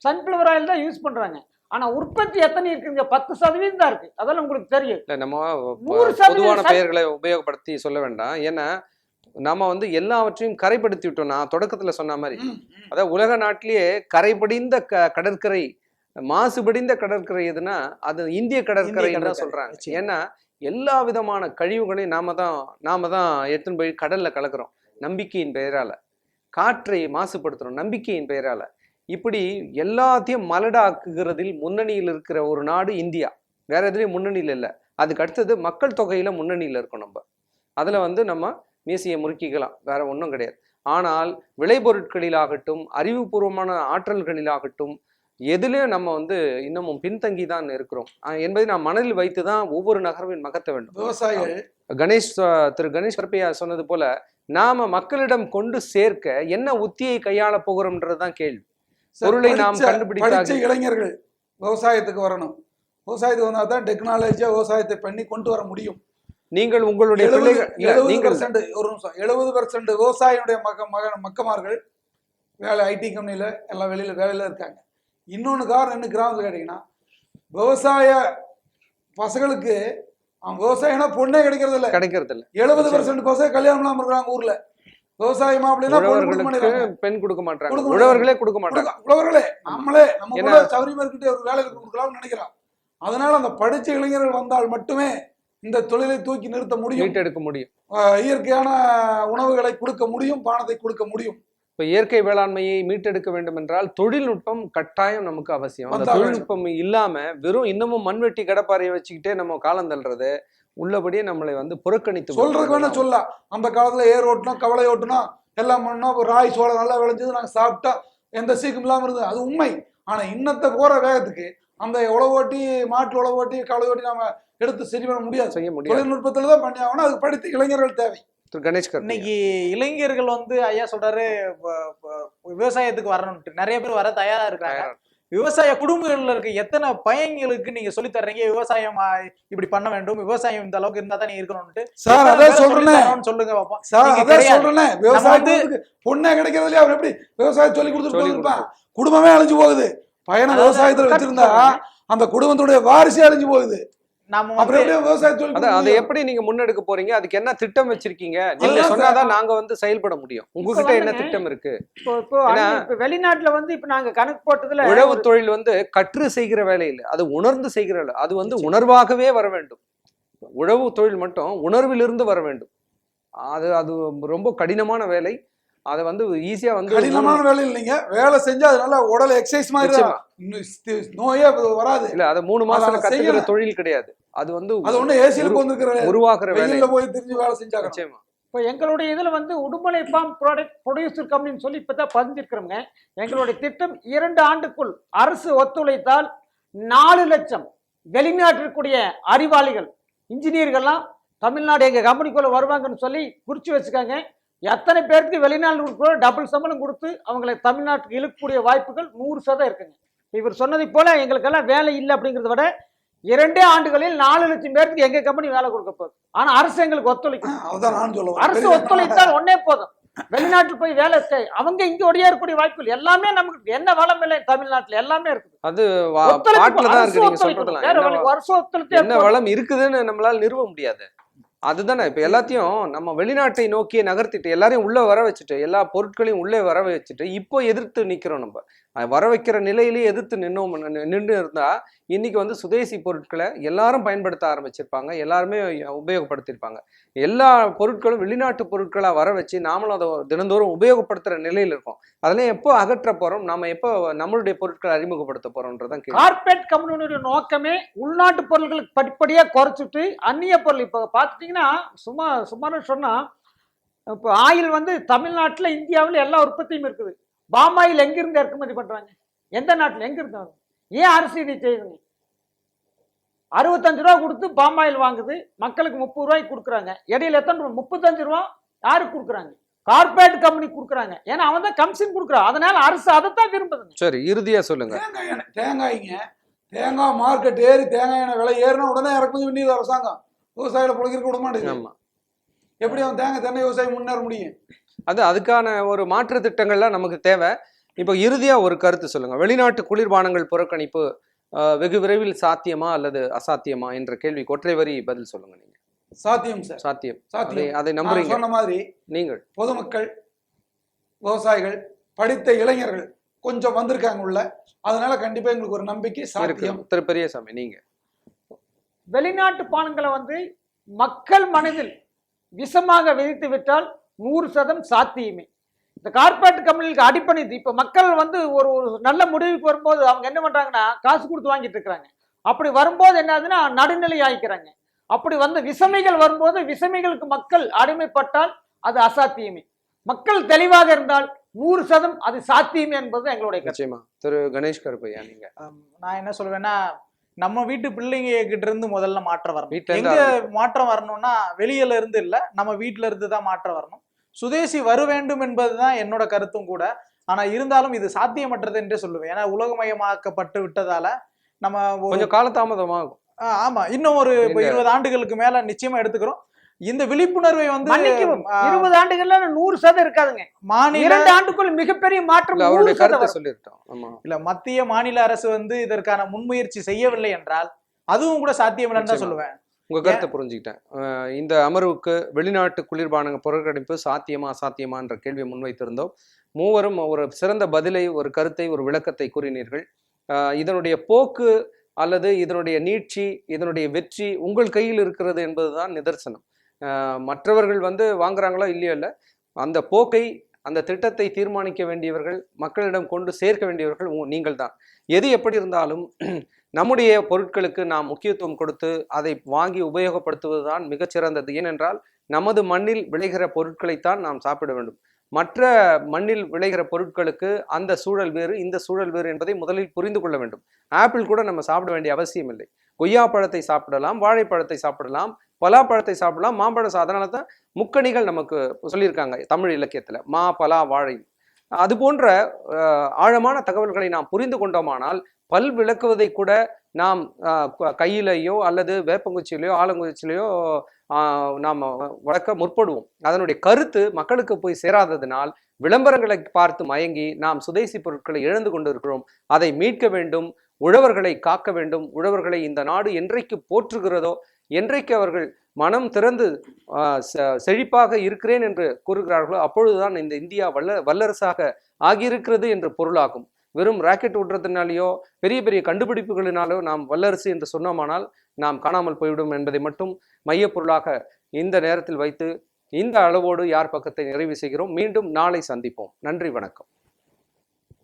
சன்ஃபிளவர் ஆயில் தான் யூஸ் பண்றாங்க. ஆனா உற்பத்தி எத்தனை இருக்குங்க? 10% தான் இருக்கு. அதெல்லாம் உங்களுக்கு தெரியும். இல்ல நம்ம 100% பொதுவான பெயர்களை உபயோகப்படுத்தி சொல்ல வேண்டாம். ஏன்னா நாம வந்து எல்லாவற்றையும் கரைப்படுத்தி விட்டோம். நான் தொடக்கத்துல சொன்ன மாதிரி, அதாவது உலக நாட்டிலேயே கரைபடிந்த கடற்கரை, மாசுபடிந்த கடற்கரை எதுனா அது இந்திய கடற்கரை தான் சொல்றாங்க. ஏன்னா எல்லா விதமான கழிவுகளையும் நாம தான் எடுத்துன்னு போய் கடல்ல கலக்குறோம் நம்பிக்கையின் பெயரால, காற்றை மாசுபடுத்துறோம் நம்பிக்கையின் பெயரால. இப்படி எல்லாத்தையும் மலடாக்குகிறதில் முன்னணியில் இருக்கிற ஒரு நாடு இந்தியா. வேற எதுலையும் முன்னணியில் இல்லை. அதுக்கு அடுத்தது மக்கள் தொகையில முன்னணியில் இருக்கும். நம்ம அதுல வந்து நம்ம மீசையை முறுக்கிக்கலாம், வேற ஒன்றும் கிடையாது. ஆனால் விளைபொருட்களிலாகட்டும் அறிவுபூர்வமான ஆற்றல்களிலாகட்டும் எதுலேயும் நம்ம வந்து இன்னமும் பின்தங்கி தான் இருக்கிறோம் என்பதை நான் மனதில் வைத்து தான் ஒவ்வொரு நகர்வின் மகத்த வேண்டும். விவசாயிகள் திரு கணேஷ் கருப்பையா சொன்னது போல நாம மக்களிடம் கொண்டு சேர்க்க என்ன உத்தியை கையாள போகிறோம்ன்றதுதான் கேள்வி. பொருளை நாம் படிச்ச கண்டுபிடித்த இளைஞர்கள் விவசாயத்துக்கு வரணும். விவசாயத்துக்கு வந்தா தான் டெக்னாலஜியா விவசாயத்தை பண்ணி கொண்டு வர முடியும். நீங்கள் உங்களுடைய பிள்ளைகள் இல்ல, நீங்கள் 70% விவசாயினுடைய மக்கமார்கள் வேலை ஐடி கம்பெனியில எல்லாம் வெளியில வேலையில இருக்காங்க. இன்னொன்னு காரணம் என்ன கிராமத்துல கேட்டீங்கன்னா, விவசாய பசங்களுக்கு விவசாயம்னா பொண்ணே கிடைக்கிறது இல்ல. 70% பசங்க கல்யாணம் இல்லாம இருக்கிறாங்க ஊர்ல. விவசாயமா அப்படின்னா பெண் கொடுக்க மாட்டாங்க, உழவர்களே கொடுக்க மாட்டாங்க. உழவர்களே நம்ம கூட சௌரியமா இருக்கிட்டு ஒரு வேலைக்கு கொடுக்கலாம்னு நினைக்கிறோம். அதனால அந்த படிச்ச இளைஞர்கள் வந்தால் மட்டுமே இந்த தொழிலை தூக்கி நிறுத்த முடியும், மீட்டெடுக்க முடியும், இயற்கையான உணவுகளை கொடுக்க முடியும், பானத்தை கொடுக்க முடியும். இப்ப இயற்கை வேளாண்மையை மீட்டெடுக்க வேண்டும் என்றால் தொழில்நுட்பம் கட்டாயம் நமக்கு அவசியம். அந்த தொழில்நுட்பம் இல்லாம வெறும் இன்னமும் மண்வெட்டி கடப்பாறையை வச்சுக்கிட்டே நம்ம காலம் தள்ளுறது உள்ளபடியே நம்மளை வந்து புறக்கணித்து சொல்றதுக்கு வேணா சொல்லலாம். அந்த காலத்துல ஏர் ஓட்டணும், கவலை ஓட்டணும், எல்லாம் பண்ணோம், ராய் சோளம் நல்லா விளைஞ்சது நாங்க சாப்பிட்டா எந்த சீக்கும் இல்லாம இருந்தது, அது உண்மை. ஆனா இன்னத்தை போற வேகத்துக்கு அந்த உழவு ஓட்டி, மாட்டு உழவு ஓட்டி, கவலை ஓட்டி நாம எடுத்து சரி பண்ண முடியாது, செய்ய முடியாது. தொழில்நுட்பத்துல தான் பண்ணி ஆகணும். அதுக்கு படித்து இளைஞர்கள் தேவை. கணேஷ் இன்னைக்கு இளைஞர்கள் வந்து ஐயா சொல்றாரு விவசாயத்துக்கு வரணும்ட்டு நிறைய பேர் வர தயாரா இருக்காங்க. விவசாய குடும்பங்கள்ல இருக்க எத்தனை பையன்களுக்கு நீங்க சொல்லி தர்றீங்க விவசாயம் இப்படி பண்ண வேண்டும், விவசாயம் இந்த அளவுக்கு இருந்தா தான் நீ இருக்கணும்ட்டு? சார் அதான் சொல்றேன், சொல்லுங்க பாப்போம். சார் அதான் சொல்றேன், விவசாயத்துக்கு பொண்ணே கிடைக்கிறது இல்லையா, அவர் எப்படி விவசாயம் சொல்லி கொடுத்துட்டு இருப்பான்? குடும்பமே அழிஞ்சு போகுது. பையனை விவசாயத்துல வச்சிருந்தா அந்த குடும்பத்துடைய வாரிசே அழிஞ்சு போகுது. அதை எப்படி நீங்க முன்னெடுக்க போறீங்க? அதுக்கு என்ன திட்டம் வச்சிருக்கீங்க? நீங்க சொன்னாதான் நாங்க வந்து செயல்பட முடியும். உங்ககிட்ட என்ன திட்டம் இருக்கு? வெளிநாட்டுல வந்து இப்ப நாங்க கணக்கு போட்டதுல உழவு தொழில் வந்து கற்று செய்கிற வேலை இல்லை, அது உணர்ந்து செய்கிற வேலை. அது வந்து உணர்வாகவே வர வேண்டும். உழவு தொழில் மட்டும் உணர்விலிருந்து வர வேண்டும். அது ரொம்ப கடினமான வேலை. அதை வந்து ஈஸியா வந்து கடினமான வேலை இல்லைங்க, வேலை செஞ்சா அதனால உடல் எக்ஸசைஸ் மாதிரி நோயே வராது. இல்ல அது 3 மாசத்துல கத்துக்கிற தொழில் கிடையாது. அது வந்து அது ஒண்ணு ஏசியில உட்கார்ந்துக்கிற உருவாக்குற வேலையில போய் தெரிஞ்சு வேலை செஞ்சாங்க. நிச்சயமா. இப்போ எங்களுடைய இதுல வந்து உடுமலை ஃபார்ம் ப்ரொடியூசர் கம்பெனின்னு சொல்லி இப்பதான் பதிஞ்சிருக்கிறோங்க. எங்களுடைய திட்டம் 2 ஆண்டுக்குள் அரசு ஒத்துழைத்தால் 4 லட்சம் வெளிநாட்டிற்குரிய அறிவாளிகள் இன்ஜினியர்கள்லாம் தமிழ்நாடு எங்க கம்பெனிக்குள்ள வருவாங்கன்னு சொல்லி குறிச்சு வச்சுக்காங்க. எத்தனை பேருக்கு வெளிநாடு டபுள் சம்பளம் கொடுத்து அவங்களை தமிழ்நாட்டுக்கு இழுக்கக்கூடிய வாய்ப்புகள் 100% இருக்குங்க. இவர் சொன்னதை போல எங்களுக்கெல்லாம் வேலை இல்லை அப்படிங்கிறத விட 2 ஆண்டுகளில் 4 லட்சம் பேருக்கு எங்க கம்பெனி வேலை கொடுக்க போகுது. ஆனா அரசு எங்களுக்கு ஒத்துழைக்கும். அதுதான் நான் சொல்லுவேன். அரசு ஒத்துழைத்தால் ஒன்னே போதும். வெளிநாட்டில் போய் வேலை அவங்க இங்க ஒடியாறக்கூடிய வாய்ப்புகள் எல்லாமே நமக்கு என்ன வளம் இல்லை தமிழ்நாட்டுல எல்லாமே இருக்குது. அது பாட்டுல தான் இருக்கு. நீங்க சொல்றதெல்லாம் வருஷம் ஒத்துழைப்பு என்ன வளம் இருக்குதுன்னு நம்மளால நிறுவ முடியாது. அதுதானே இப்ப எல்லாத்தையும் நம்ம வெளிநாட்டை நோக்கியே நகர்த்திட்டு எல்லாரையும் உள்ள வர வச்சுட்டு எல்லா பொருட்களையும் உள்ளே வர வச்சுட்டு இப்போ எதிர்த்து நிக்கிறோம். நம்ம வர வைக்கிற நிலையிலேயே எதிர்த்து நின்று இருந்தா இன்னைக்கு வந்து சுதேசி பொருட்களை எல்லாரும் பயன்படுத்த ஆரம்பிச்சிருப்பாங்க, எல்லாருமே உபயோகப்படுத்திருப்பாங்க. எல்லா பொருட்களும் வெளிநாட்டு பொருட்களா வர வச்சு நாமளும் அதை தினந்தோறும் உபயோகப்படுத்துற நிலையில இருக்கோம். அதெல்லாம் எப்போ அகற்ற போறோம், நாம எப்போ நம்மளுடைய பொருட்களை அறிமுகப்படுத்த போறோம்ன்றதான் கேள்வி. கார்பரேட் கம்பெனியோட நோக்கமே உள்நாட்டு பொருட்களுக்கு படிப்படியா குறைச்சிட்டு அந்நிய பொருள் இப்ப பாத்துட்டீங்கன்னா சும்மா சொன்னா இப்போ ஆயில் வந்து தமிழ்நாட்டுல இந்தியாவில் எல்லா உற்பத்தியும் இருக்குது. பாமாயில் எங்கிருந்து இறக்குமதி பண்றாங்க? எந்த நாட்டுல எங்க இருந்தாங்க? ஏன் அரசு இதை செய்யுதுங்க? 65 ரூபா கொடுத்து பாமாயில் வாங்குது, மக்களுக்கு 30 ரூபாய்க்கு கொடுக்குறாங்க. இடையில எத்தனை ரூபா? 35 ரூபா யாருக்கு கொடுக்குறாங்க? கார்பரேட் கம்பெனி கொடுக்குறாங்க. ஏன்னா அவன் தான் கமிஷன் கொடுக்குறான். அதனால அரசு அதைத்தான் விரும்புதுங்க. சரி, இறுதியா சொல்லுங்க. தேங்காய் மார்க்கெட் ஏறி தேங்காய் எண்ணெய் விலை ஏறினா உடனே இறக்குமதி பண்ணி அரசாங்கம் விவசாயிகளை புழைக்க விட மாட்டேங்குது. எப்படி அவன் தென்னை விவசாயி முன்னேற முடியும்? அதுக்கான ஒரு மாற்று திட்டங்கள்லாம் நமக்கு தேவை. இப்போ இறுதியா ஒரு கருத்து சொல்லுங்க. வெளிநாட்டு குளிர்பானங்கள் புறக்கணிப்பு வெகு விரைவில் சாத்தியமா அல்லது அசாத்தியமா என்ற கேள்விக்கு ஒற்றை வரி பதில் சொல்லுங்க. நீங்க சாத்தியம் சார். சாத்தியம். அதை நான் நம்புறீங்க? சொன்ன மாதிரி நீங்கள் பொதுமக்கள், விவசாயிகள், படித்த இளைஞர்கள் கொஞ்சம் வந்திருக்காங்க உள்ள, அதனால கண்டிப்பா எங்களுக்கு ஒரு நம்பிக்கை சாத்தியம். திரு பெரியசாமி, நீங்க வெளிநாட்டு பானங்களை வந்து மக்கள் மனதில் விஷமாக விதித்து விட்டால் 100% சாத்தியமே. இந்த கார்பரேட் கம்பெனிகளுக்கு அடிப்பணிது. இப்ப மக்கள் வந்து ஒரு நல்ல முடிவுக்கு வரும்போது அவங்க என்ன பண்றாங்கன்னா காசு கொடுத்து வாங்கிட்டு இருக்கிறாங்க. அப்படி வரும்போது என்னதுன்னா நடுநிலை ஆயிக்கிறாங்க. அப்படி வந்து விசமிகள் வரும்போது விசமிகளுக்கு மக்கள் அடிமைப்பட்டால் அது அசாத்தியமே. மக்கள் தெளிவாக இருந்தால் 100% அது சாத்தியமே என்பது எங்களுடைய நிச்சயமா. திரு கணேஷ் கருப்பையா, நீங்க? நான் என்ன சொல்வேன்னா, நம்ம வீட்டு பிள்ளைங்க கிட்ட இருந்து முதல்ல மாற்றம் வரணும். வீட்டுல எங்க மாற்றம் வரணும்னா வெளியில இருந்து இல்ல, நம்ம வீட்டுல இருந்து தான் மாற்றம் வரணும். சுதேசி வர வேண்டும் என்பதுதான் என்னோட கருத்தும் கூட. ஆனா இருந்தாலும் இது சாத்தியமற்றது என்றே சொல்லுவேன். ஏன்னா உலகமயமாக்கப்பட்டு விட்டதால நம்ம கொஞ்சம் காலதாமதமாகும். ஆமா, இன்னும் ஒரு 20 ஆண்டுகளுக்கு மேல நிச்சயமா எடுத்துக்கிறோம். இந்த விழிப்புணர்வை வந்து 20 ஆண்டுகள்ல 100% இருக்காதுங்க. மாநில 2 ஆண்டுக்குள் மிகப்பெரிய மாற்றம் சொல்லிருக்கோம். இல்ல, மத்திய மாநில அரசு வந்து இதற்கான முன்முயற்சி செய்யவில்லை என்றால் அதுவும் கூட சாத்தியம் இல்லைன்னு தான் சொல்லுவேன். உங்க கருத்தை புரிஞ்சுக்கிட்டேன். இந்த அமர்வுக்கு வெளிநாட்டு குளிர்பானங்க புறக்கணிப்பு சாத்தியமா அசாத்தியமா என்ற கேள்வியை முன்வைத்திருந்தோம். மூவரும் ஒரு சிறந்த பதிலை, ஒரு கருத்தை, ஒரு விளக்கத்தை கூறினீர்கள். இதனுடைய போக்கு அல்லது இதனுடைய நீட்சி, இதனுடைய வெற்றி உங்கள் கையில் இருக்கிறது என்பதுதான் நிதர்சனம். மற்றவர்கள் வந்து வாங்குறாங்களோ இல்லையோ இல்லை, அந்த போக்கை, அந்த திட்டத்தை தீர்மானிக்க வேண்டியவர்கள், மக்களிடம் கொண்டு சேர்க்க வேண்டியவர்கள் நீங்கள் தான். எது எப்படி இருந்தாலும் நம்முடைய பொருட்களுக்கு நாம் முக்கியத்துவம் கொடுத்து அதை வாங்கி உபயோகப்படுத்துவதுதான் மிகச்சிறந்தது. ஏனென்றால் நமது மண்ணில் விளைகிற பொருட்களைத்தான் நாம் சாப்பிட வேண்டும். மற்ற மண்ணில் விளைகிற பொருட்களுக்கு அந்த சூழல் வேறு, இந்த சூழல் வேறு என்பதை முதலில் புரிந்து கொள்ள வேண்டும். ஆப்பிள் கூட நம்ம சாப்பிட வேண்டிய அவசியம் இல்லை. கொய்யா பழத்தை சாப்பிடலாம், வாழைப்பழத்தை சாப்பிடலாம், பலாப்பழத்தை சாப்பிடலாம், மாம்பழம். அதனால தான் முக்கணிகள் நமக்கு சொல்லியிருக்காங்க தமிழ் இலக்கியத்துல, மா, பலா, வாழை. அது போன்ற ஆழமான தகவல்களை நாம் புரிந்து கொண்டோமானால் பல் விளக்குவதை கூட நாம் கையிலையோ அல்லது வேப்பங்குச்சியிலையோ ஆலங்குச்சியிலையோ நாம் வளர்க்க முற்படுவோம். அதனுடைய கருத்து மக்களுக்கு போய் சேராததினால் விளம்பரங்களை பார்த்து மயங்கி நாம் சுதேசி பொருட்களை இழந்து கொண்டிருக்கிறோம். அதை மீட்க வேண்டும், உழவர்களை காக்க வேண்டும். உழவர்களை இந்த நாடு என்றைக்கு போற்றுகிறதோ, என்றைக்கு அவர்கள் மனம் திறந்து செழிப்பாக இருக்கிறேன் என்று கூறுகிறார்களோ அப்பொழுதுதான் இந்த இந்தியா வல்லரசாக ஆகியிருக்கிறது என்று பொருளாகும். வெறும் ராக்கெட் விடுறதுனாலேயோ பெரிய பெரிய கண்டுபிடிப்புகளினாலோ நாம் வல்லரசு என்று சொன்னோமானால் நாம் காணாமல் போய்விடும் என்பதை மட்டும் மையப்பொருளாக இந்த நேரத்தில் வைத்து இந்த அளவோடு யார் பக்கத்தை நிறைவு செய்கிறோம். மீண்டும் நாளை சந்திப்போம். நன்றி, வணக்கம்.